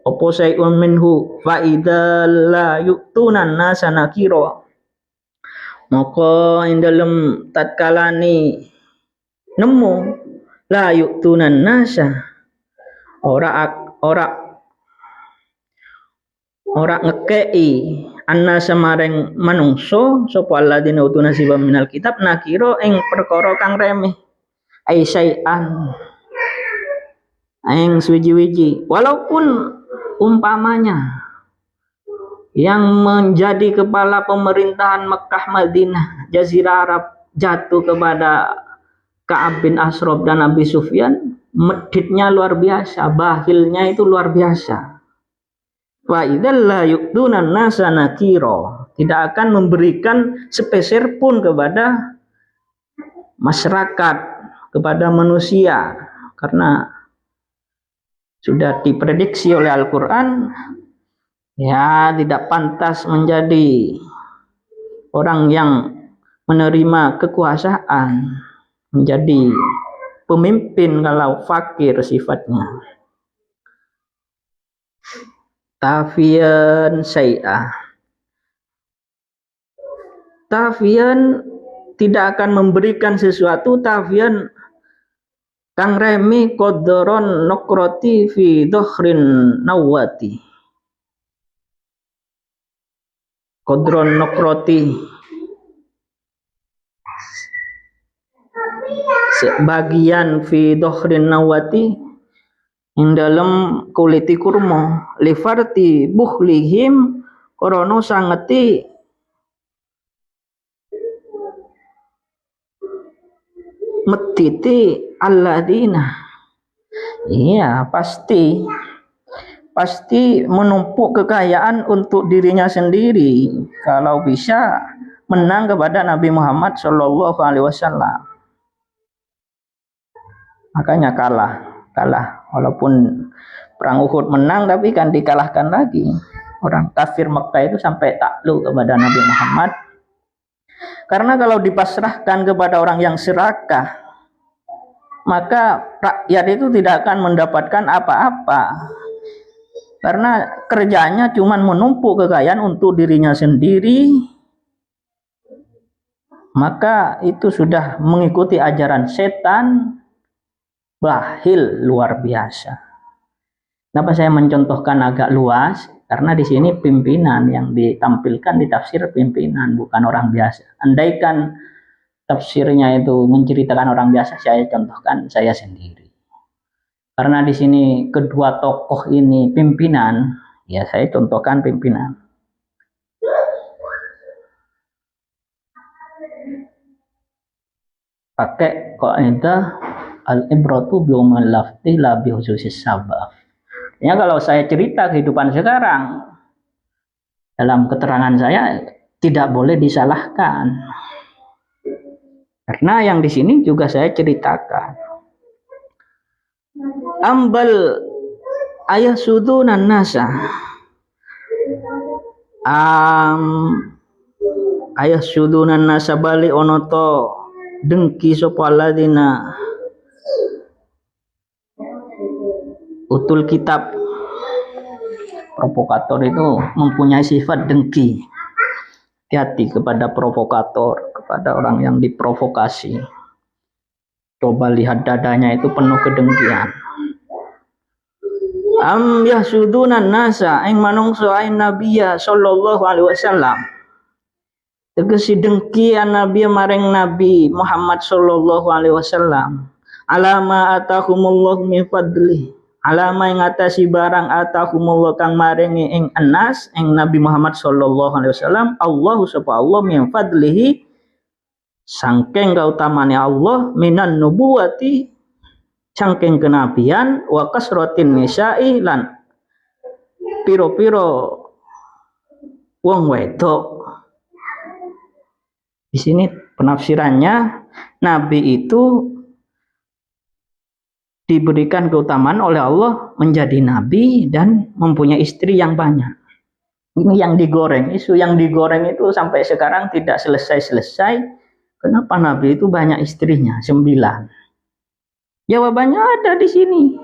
opo sayun minhu fa idzal la yu'tunan nasa nakira maka ing dalem tatkalane nemu la yu'tunan nasa ora ngekei anna samareng manungso sapa alladzina utuna sibam minal kitab nakira ing perkara kang remeh ai syai'an aing suwiji-wiji walaupun umpamanya yang menjadi kepala pemerintahan Mekah Madinah Jazirah Arab jatuh kepada Ka'ab bin Ashraf dan Abi Sufyan meditnya luar biasa bahilnya itu luar biasa wa idzal la yu'tunan nasa nakira tidak akan memberikan sepeser pun kepada masyarakat kepada manusia karena sudah diprediksi oleh Al-Quran ya tidak pantas menjadi orang yang menerima kekuasaan menjadi pemimpin kalau fakir sifatnya tafian syai'ah tafian tidak akan memberikan sesuatu tafian kang remi kodron nokrati fi dohrin nawati kodron nokrati sebagian fi dohrin nawati ing dalam kuliti kurma lifarti buhlihim korono sangeti metiti alladzina iya pasti menumpuk kekayaan untuk dirinya sendiri kalau bisa menang kepada Nabi Muhammad Shallallahu Alaihi Wasallam makanya kalah walaupun perang Uhud menang tapi kan dikalahkan lagi orang kafir Mekah itu sampai takluk kepada Nabi Muhammad karena kalau dipasrahkan kepada orang yang serakah maka rakyat itu tidak akan mendapatkan apa-apa. Karena kerjanya cuma menumpuk kekayaan untuk dirinya sendiri, maka itu sudah mengikuti ajaran setan, bahil luar biasa. Kenapa saya mencontohkan agak luas? Karena di sini pimpinan yang ditampilkan di tafsir pimpinan, bukan orang biasa. Andaikan tafsirnya itu menceritakan orang biasa, saya contohkan saya sendiri. Karena di sini kedua tokoh ini pimpinan, ya saya contohkan pimpinan. Pakai kaidah al-ibratu bi umumil lafzi la bi khususis sabab. Ya kalau saya cerita kehidupan sekarang, dalam keterangan saya tidak boleh disalahkan. Karena yang di sini juga saya ceritakan. Ambal ayah sudunan nasa. Ayah sudunan nasa bali onoto dengki sopaladina utul kitab. Provokator itu mempunyai sifat dengki. Hati-hati kepada provokator, kepada orang yang diprovokasi. Coba lihat dadanya itu penuh kedengkian. Am yahsudunan nasa ing manungso ain nabiyya sallallahu alaihi wasallam. Tegesi dengki an nabi maring Nabi Muhammad sallallahu alaihi wasallam. Alama atahumullah min fadli. Alama ing atasi barang atahumullah kang maringi ing anas ing Nabi Muhammad sallallahu alaihi wasallam. Allahu subhanahu min fadlihi sangking kautamane Allah minan nubuwati sangking kenabian wa kasratin nisa'i lan piro-piro wong wedok. Di sini penafsirannya nabi itu diberikan keutamaan oleh Allah menjadi nabi dan mempunyai istri yang banyak. Ini yang digoreng, isu yang digoreng itu sampai sekarang tidak selesai-selesai. Kenapa Nabi itu banyak istrinya? 9. Jawabannya ada di sini.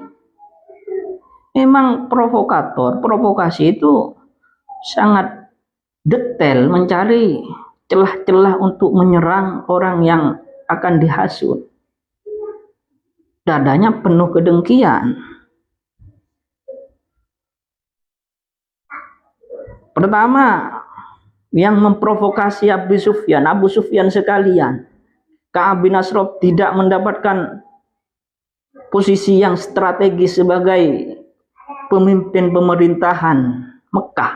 Memang provokator, provokasi itu sangat detail mencari celah-celah untuk menyerang orang yang akan dihasut. Dadanya penuh kedengkian. Pertama, yang memprovokasi Abu Sufyan sekalian. Ka'ab bin Ashraf tidak mendapatkan posisi yang strategis sebagai pemimpin pemerintahan Mekah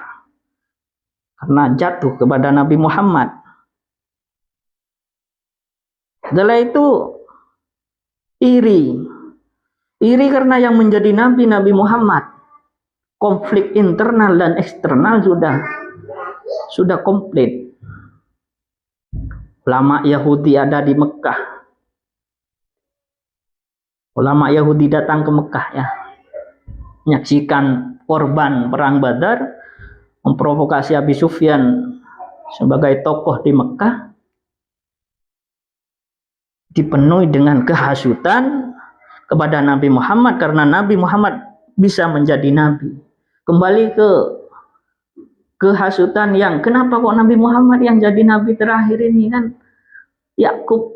karena jatuh kepada Nabi Muhammad. Setelah itu iri karena yang menjadi Nabi Muhammad. Konflik internal dan eksternal sudah komplit. Ulama Yahudi ada di Mekah. Ulama Yahudi datang ke Mekah ya. Menyaksikan korban perang Badar, memprovokasi Abu Sufyan sebagai tokoh di Mekah. Dipenuhi dengan kehasutan kepada Nabi Muhammad karena Nabi Muhammad bisa menjadi nabi. Kembali ke kehasutan yang kenapa kok Nabi Muhammad yang jadi nabi terakhir ini kan Yakub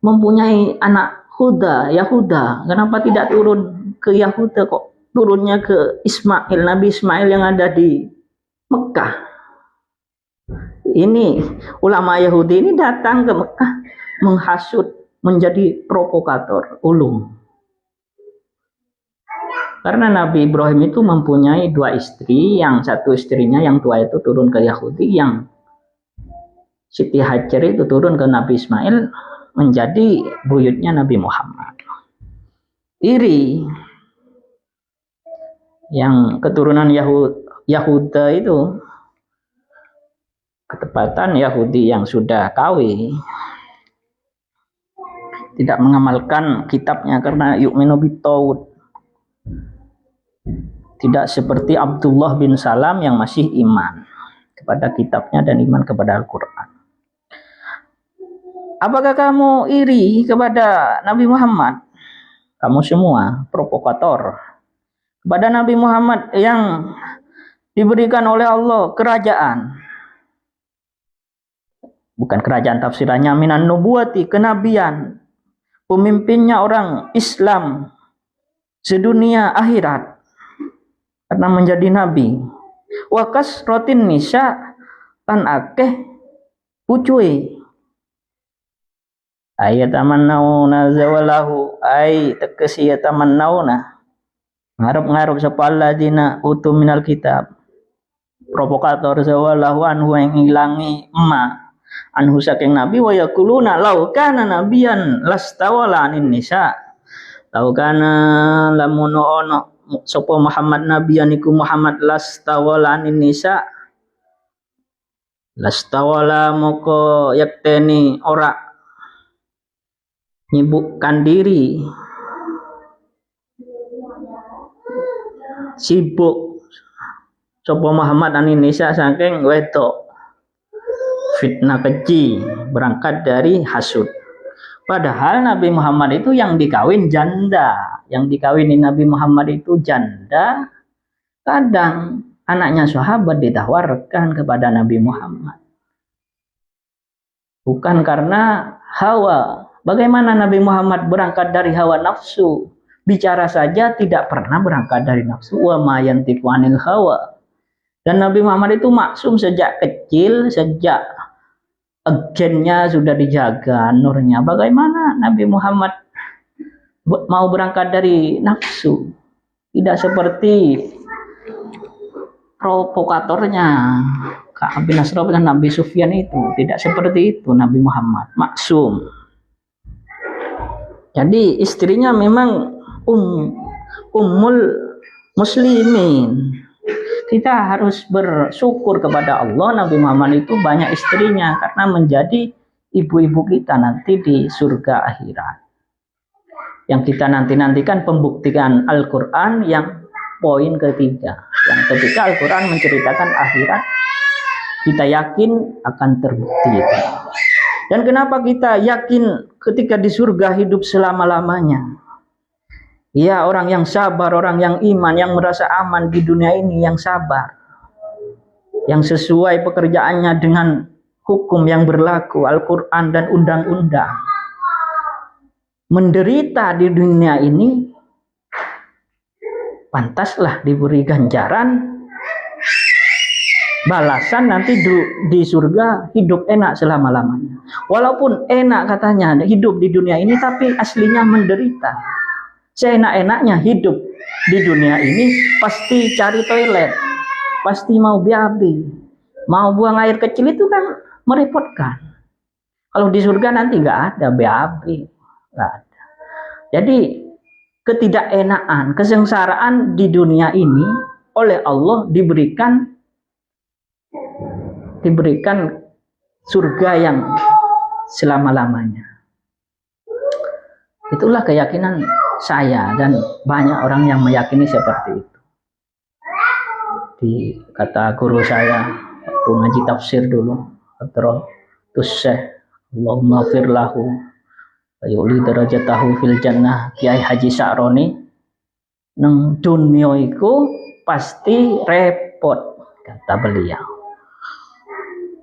mempunyai anak Yahuda, kenapa tidak turun ke Yahuda kok turunnya ke Ismail, Nabi Ismail yang ada di Mekah. Ini ulama Yahudi ini datang ke Mekah menghasut, menjadi provokator ulung. Karena Nabi Ibrahim itu mempunyai 2 istri, yang satu istrinya yang tua itu turun ke Yahudi, yang Siti Hajar itu turun ke Nabi Ismail menjadi buyutnya Nabi Muhammad. Iri yang keturunan Yahuda itu, ketepatan Yahudi yang sudah kawin, tidak mengamalkan kitabnya karena yu'minu bitaut. Tidak seperti Abdullah bin Salam yang masih iman kepada kitabnya dan iman kepada Al-Quran. Apakah kamu iri kepada Nabi Muhammad? kamu semua provokator. Kepada Nabi Muhammad yang diberikan oleh Allah kerajaan, bukan kerajaan tafsirannya, minan nubuwati, kenabian, pemimpinnya orang Islam sedunia akhirat karena menjadi nabi. Wa kasratin nisa, tan akeh pucuy. Ayatamannawna zawalahu, ay tegesi yatamannawna ngarep-ngarep sapa alladzina utu minal kitab, provokator zawalahu anhu yang ngilangi anhu saking nabi, wa yaquluna law kana nabiyan lastawala anin nisa, law kana lamun ono sapa Muhammad nabiyan iku Muhammad lastawala anin nisa, lastawala moko yakteni ora nyibukkan diri, sibuk sapa Muhammad anin nisa saking wedok, fitnah keji berangkat dari hasud. Padahal Nabi Muhammad itu yang dikawin janda, yang dikawini Nabi Muhammad itu janda. Kadang anaknya sahabat ditawarkan kepada Nabi Muhammad, bukan karena hawa. Bagaimana Nabi Muhammad berangkat dari hawa nafsu? Bicara saja tidak pernah berangkat dari nafsu. Wa ma yantiqu anil hawa. Dan Nabi Muhammad itu maksum sejak kecil, sejak gennya sudah dijaga, nurnya. Bagaimana Nabi Muhammad mau berangkat dari nafsu? Tidak seperti provokatornya Ka'ab bin Ashraf dan Nabi Sufyan itu. Tidak seperti itu Nabi Muhammad, maksum. Jadi istrinya memang ummul muslimin. Kita harus bersyukur kepada Allah, Nabi Muhammad itu banyak istrinya karena menjadi ibu-ibu kita nanti di surga akhirat. Yang kita nanti-nantikan pembuktian Al-Quran yang poin ketiga. Yang ketika Al-Quran menceritakan akhirat, kita yakin akan terbukti. Dan kenapa kita yakin ketika di surga hidup selama-lamanya? Ya, orang yang sabar, orang yang iman, yang merasa aman di dunia ini, yang sabar, yang sesuai pekerjaannya dengan hukum yang berlaku, Al-Quran dan undang-undang, menderita di dunia ini, pantaslah diberi ganjaran, balasan nanti di surga hidup enak selama-lamanya. Walaupun enak katanya hidup di dunia ini, tapi aslinya menderita. Seenak-enaknya hidup di dunia ini pasti cari toilet, pasti mau BAB, mau buang air kecil itu kan merepotkan. Kalau di surga nanti nggak ada BAB, nggak ada. Jadi ketidakenaan, kesengsaraan di dunia ini oleh Allah diberikan surga yang selama-lamanya. Itulah keyakinan saya dan banyak orang yang meyakini seperti itu. Kata guru saya waktu ngaji tafsir dulu, Syekh Allahumma firlahu ayuli darajatahu fil jannah, Kiai Haji Sa'roni, nang dunia iku pasti repot, kata beliau.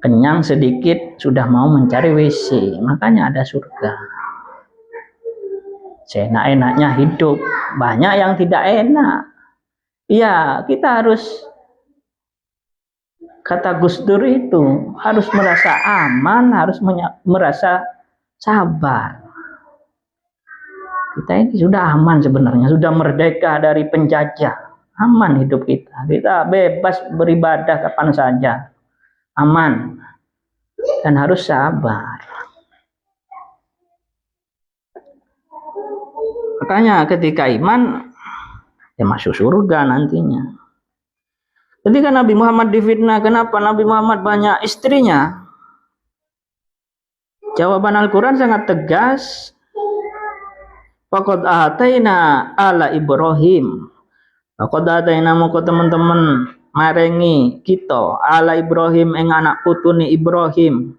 Kenyang sedikit sudah mau mencari WC, makanya ada surga. Seenak-enaknya hidup, banyak yang tidak enak. Ya, kita harus, kata Gus Dur itu, harus merasa aman, harus merasa sabar. Kita ini sudah aman sebenarnya, sudah merdeka dari penjajah. Aman hidup kita. Kita bebas beribadah kapan saja. Aman, dan harus sabar. Makanya ketika iman, ya masuk surga nantinya. Ketika Nabi Muhammad difitnah, kenapa Nabi Muhammad banyak istrinya? Jawaban Al-Quran sangat tegas. Faqad ataina ala Ibrahim. Faqad ataina moko teman-teman marengi kita ala Ibrahim ing anak putune Ibrahim,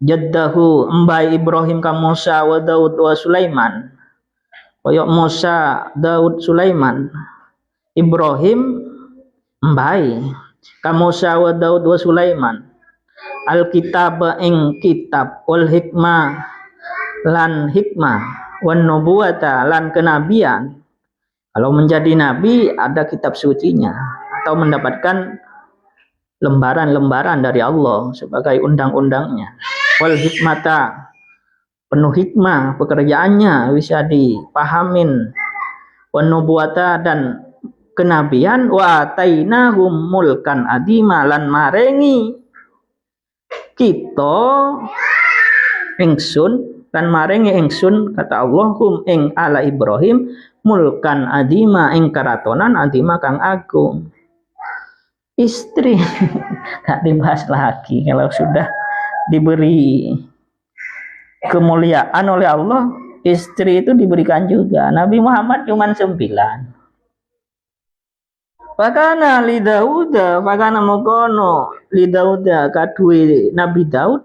jaddahu embai Ibrahim ka Musa wa Daud wa Sulaiman. Koyok Musa, Daud, Sulaiman. Ibrahim embai ka Musa wa Daud wa Sulaiman. Alkitab ing kitab, wal hikmah lan hikmah, wan nubuwata lan kenabian. Kalau menjadi nabi ada kitab sucinya atau mendapatkan lembaran-lembaran dari Allah sebagai undang-undangnya. Wal hikmata, penuh hikmah pekerjaannya, bisa dipahamin. Wan nubuwata dan kenabian, wa atainahum mulkan adima lan marengi kita ingsun kan marengi ingsun kata Allah hum ing ala Ibrahim mulkan adima ing karatonan adima kang agung. Istri tak dibahas lagi. Kalau sudah diberi kemuliaan oleh Allah, istri itu diberikan juga. Nabi Muhammad cuma 9. Fakana li Dauda, fakana mokono li Dauda kadue Nabi Daud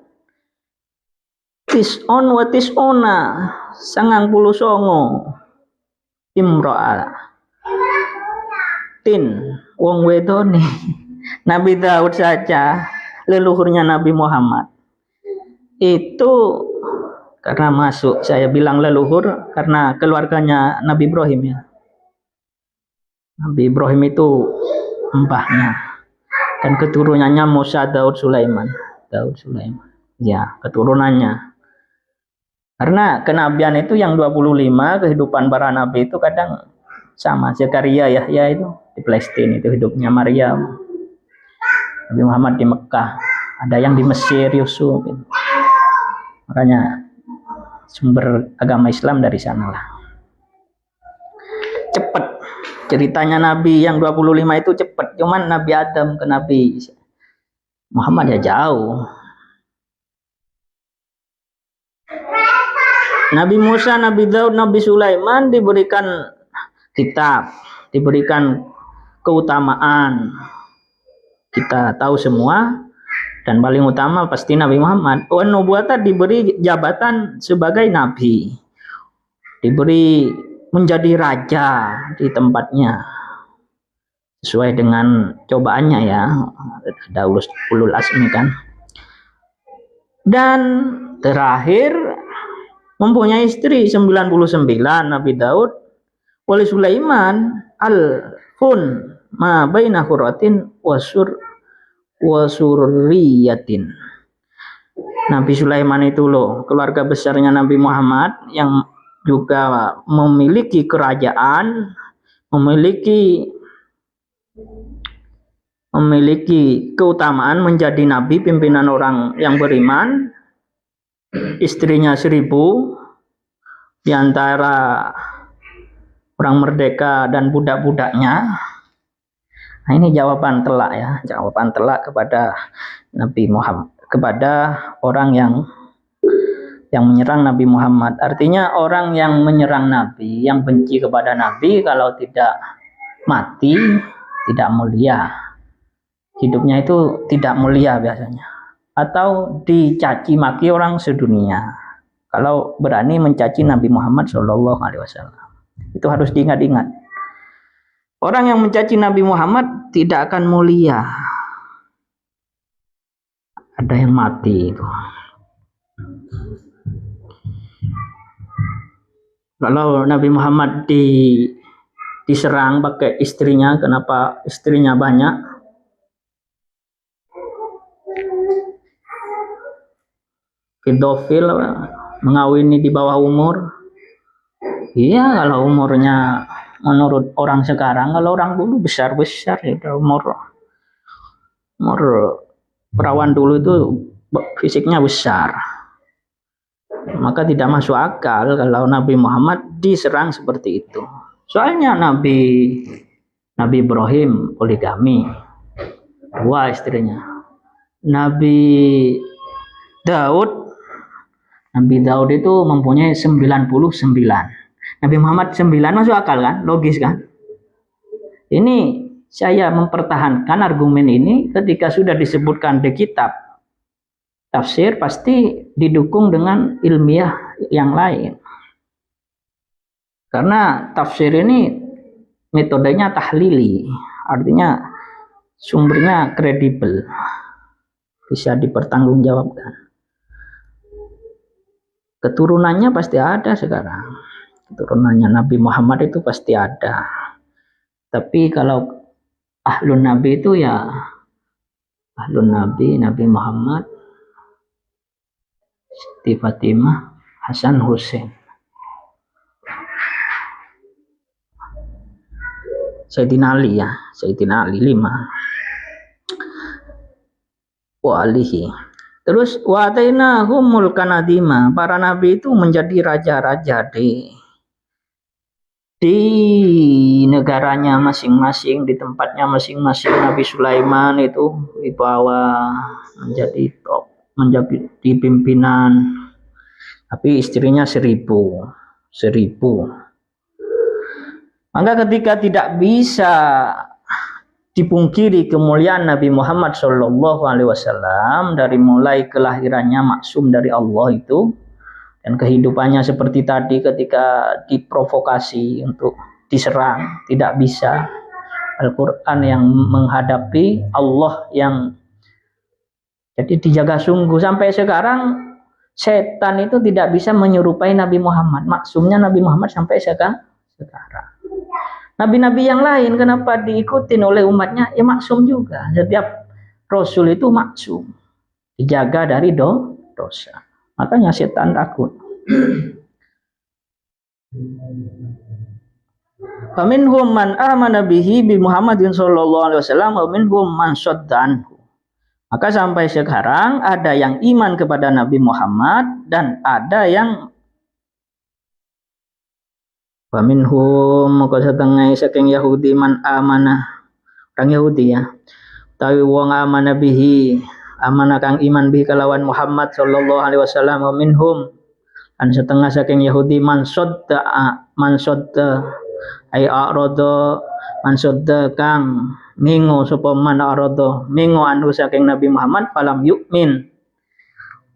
tis'on wa tis'ona 99 imro'ah tin wong wedone. Nabi Daud saja leluhurnya Nabi Muhammad itu, karena masuk saya bilang leluhur karena keluarganya Nabi Ibrahim ya. Nabi Ibrahim itu mbahnya dan keturunannya Musa, Daud, Sulaiman. Ya, keturunannya. Karena kenabian itu yang 25, kehidupan para nabi itu kadang sama. Zakaria, Yahya itu di Palestina, itu hidupnya Maryam. Nabi Muhammad di Mekah, ada yang di Mesir, Yusuf. Gitu. Makanya sumber agama Islam dari sanalah. Cepat ceritanya Nabi yang 25 itu cepat, cuman Nabi Adam ke Nabi Muhammad ya jauh. Nabi Musa, Nabi Daud, Nabi Sulaiman diberikan kitab, diberikan keutamaan. Kita tahu semua, dan paling utama pasti Nabi Muhammad. Wan nubuwata diberi jabatan sebagai nabi, diberi menjadi raja di tempatnya sesuai dengan cobaannya ya. Ada ulul azmi kan. Dan terakhir mempunyai istri 99 Nabi Daud. Wali Sulaiman al-hun ma baina huratin wasurriyatin. Nabi Sulaiman itu loh keluarga besarnya Nabi Muhammad yang juga memiliki kerajaan, memiliki keutamaan menjadi nabi, pimpinan orang yang beriman. Istrinya 1000 di antara orang merdeka dan budak-budaknya. Nah, ini jawaban telak ya, jawaban telak kepada Nabi Muhammad, kepada orang yang menyerang Nabi Muhammad. Artinya orang yang menyerang Nabi, yang benci kepada Nabi, kalau tidak mati tidak mulia, hidupnya itu tidak mulia biasanya, atau dicaci maki orang sedunia kalau berani mencaci Nabi Muhammad SAW. Itu harus diingat-ingat. Orang yang mencaci Nabi Muhammad tidak akan mulia, ada yang mati itu. Kalau Nabi Muhammad diserang pakai istrinya, kenapa istrinya banyak? Pedofil, mengawini di bawah umur. Iya, kalau umurnya menurut orang sekarang, kalau orang dulu besar-besar ya, umur perawan dulu itu fisiknya besar. Maka tidak masuk akal kalau Nabi Muhammad diserang seperti itu. Soalnya Nabi Ibrahim poligami, 2 istrinya. Nabi Daud itu mempunyai 99. Nabi Muhammad 9, masuk akal kan? Logis kan? Ini saya mempertahankan argumen ini ketika sudah disebutkan di kitab tafsir pasti didukung dengan ilmiah yang lain. Karena tafsir ini metodenya tahlili, artinya sumbernya kredibel, bisa dipertanggungjawabkan. Keturunannya pasti ada sekarang. Keturunannya Nabi Muhammad itu pasti ada. Tapi kalau ahlun Nabi itu ya ahlun Nabi, Nabi Muhammad, Siti Fatimah, Hasan Hussein. Sayyidina Ali ya, Sayyidina Ali 5. Wa alihi. Terus wa atainahum mulkan adima. Para nabi itu menjadi raja-raja di negaranya masing-masing, di tempatnya masing-masing. Nabi Sulaiman itu dibawa menjadi top, menjadi pimpinan. Tapi istrinya 1000. Maka ketika tidak bisa dipungkiri kemuliaan Nabi Muhammad SAW dari mulai kelahirannya maksum dari Allah itu, dan kehidupannya seperti tadi ketika diprovokasi untuk diserang, tidak bisa. Al-Quran yang menghadapi, Allah yang jadi dijaga sungguh. Sampai sekarang setan itu tidak bisa menyerupai Nabi Muhammad, maksumnya Nabi Muhammad sampai sekarang. Nabi-nabi yang lain kenapa diikutin oleh umatnya? Ya maksum juga. Setiap Rasul itu maksum, dijaga dari dosa. Makanya setan takut. Faminhum man amana bihi bi Muhammadin sallallahu alaihi wasallam wa minhum man sadda anhu. Maka sampai sekarang ada yang iman kepada Nabi Muhammad dan ada yang Faminhum maka setengah saking Yahudi man amanah, orang Yahudi ya, tawi wong amanah bihi, amanah kang iman bihi kalawan Muhammad sallallahu alaihi wasallam. Wa minhum dan setengah saking Yahudi man sadda ay a'rada, man sadda kang mingo sapa man a'rada mingo anhu saking Nabi Muhammad falam yu'min,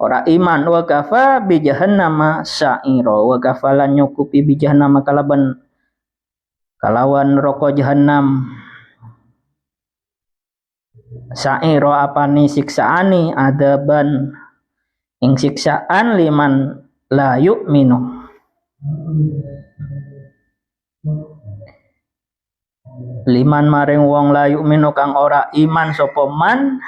ora iman. Wa kafa bi jahannama sa'ira, wa kafalan nyukupi bi jahannama kalawan neraka jahanam sa'ira apani siksaani adaban ing siksaan liman la yu'minu, liman maring wong la yu'minu kang ora iman sapa man.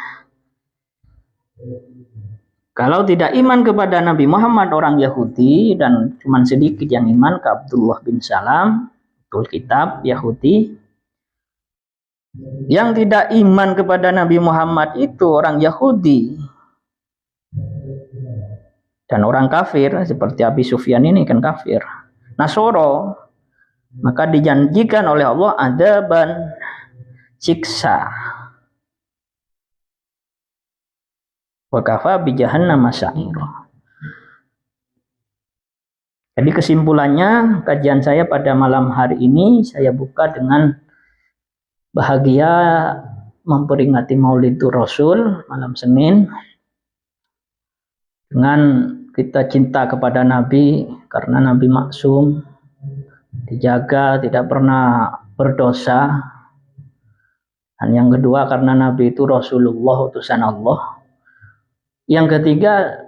Kalau tidak iman kepada Nabi Muhammad orang Yahudi, dan cuma sedikit yang iman ke Abdullah bin Salam, betul kitab Yahudi. Yang tidak iman kepada Nabi Muhammad itu orang Yahudi dan orang kafir, seperti Abi Sufyan ini kan kafir, Nasoro, maka dijanjikan oleh Allah adaban, siksa. Wa kafa bi jahannam sa'ira. Jadi kesimpulannya kajian saya pada malam hari ini saya buka dengan bahagia memperingati Maulidur Rasul malam Senin, dengan kita cinta kepada Nabi karena Nabi maksum, dijaga, tidak pernah berdosa. Dan yang kedua karena Nabi itu Rasulullah, utusan Allah. Yang ketiga,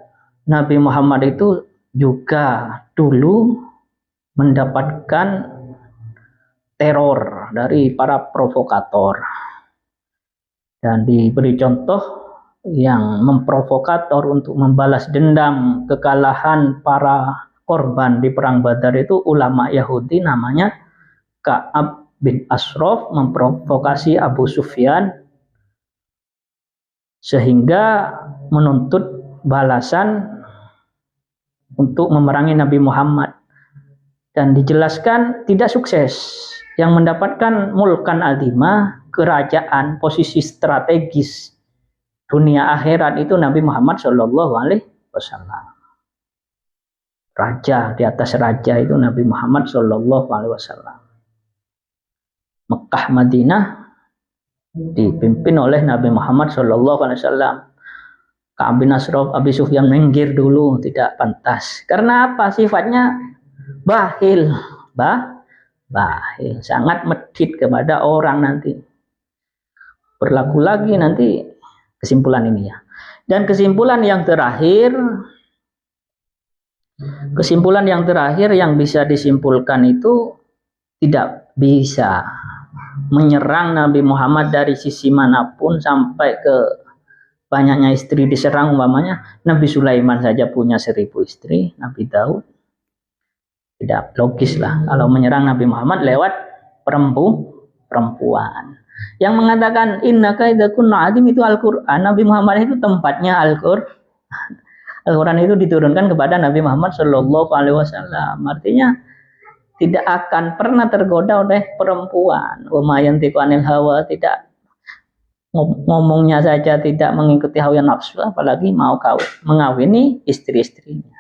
Nabi Muhammad itu juga dulu mendapatkan teror dari para provokator, dan diberi contoh yang memprovokator untuk membalas dendam kekalahan para korban di perang Badar itu ulama Yahudi namanya Ka'ab bin Ashraf, memprovokasi Abu Sufyan sehingga menuntut balasan untuk memerangi Nabi Muhammad, dan dijelaskan tidak sukses. Yang mendapatkan mulkan azimah, kerajaan, posisi strategis dunia akhirat itu Nabi Muhammad Shallallahu Alaihi Wasallam. Raja di atas raja itu Nabi Muhammad Shallallahu Alaihi Wasallam. Mekah Madinah dipimpin oleh Nabi Muhammad Shallallahu Alaihi Wasallam. Ka'ab bin Ashraf, Abi Sufyan minggir dulu, tidak pantas. Karena apa? Sifatnya bakhil, bakhil, sangat medit kepada orang nanti. Berlaku lagi nanti kesimpulan ini ya. Dan kesimpulan yang terakhir yang bisa disimpulkan itu tidak bisa menyerang Nabi Muhammad dari sisi manapun sampai ke banyaknya istri diserang. Umpamanya Nabi Sulaiman saja punya 1000 istri, Nabi Daud. Tidak logis lah kalau menyerang Nabi Muhammad lewat perempuan. Yang mengatakan innaka idza kunna adim itu Al-Qur'an. Nabi Muhammad itu tempatnya Al-Qur'an. Al-Qur'an itu diturunkan kepada Nabi Muhammad sallallahu alaihi wasallam. Artinya tidak akan pernah tergoda oleh perempuan. Wa ma yantiqu anil hawa, tidak ngomongnya saja tidak mengikuti hawa nafsu, apalagi mau mengawini istri-istrinya.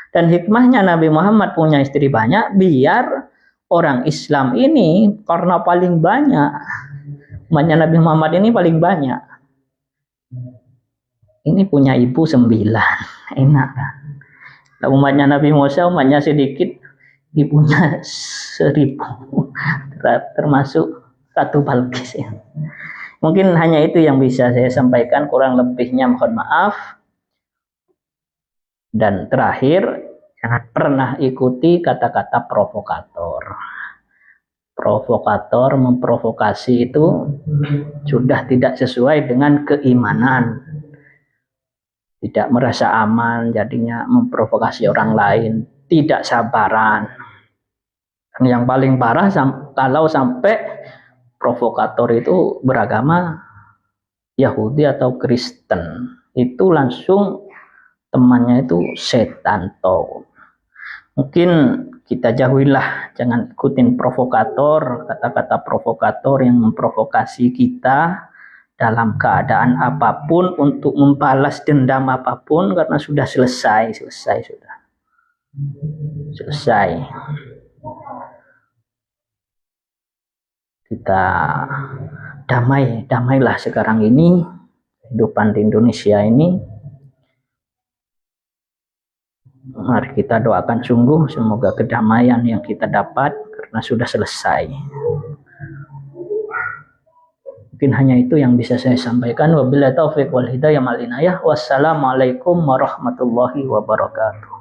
Dan hikmahnya Nabi Muhammad punya istri banyak biar orang Islam ini karena paling banyak, umatnya Nabi Muhammad ini paling banyak. Ini punya ibu 9, enak kan? Kalau umatnya Nabi Musa umatnya sedikit, ibunya 1000, termasuk Ratu Balkis ya. Mungkin hanya itu yang bisa saya sampaikan, kurang lebihnya mohon maaf. Dan terakhir, jangan pernah ikuti kata-kata provokator. Provokator memprovokasi itu sudah tidak sesuai dengan keimanan. Tidak merasa aman, jadinya memprovokasi orang lain, tidak sabaran. Dan yang paling parah kalau sampai provokator itu beragama Yahudi atau Kristen, itu langsung temannya itu setan toh. Mungkin kita jauhilah, jangan ikutin provokator, kata-kata provokator yang memprovokasi kita dalam keadaan apapun untuk membalas dendam apapun, karena sudah selesai. Kita damailah sekarang ini, kehidupan di Indonesia ini. Mari kita doakan sungguh semoga kedamaian yang kita dapat karena sudah selesai. Mungkin hanya itu yang bisa saya sampaikan. Wabillahi taufiq wal hidayah wal inayah. Wassalamualaikum warahmatullahi wabarakatuh.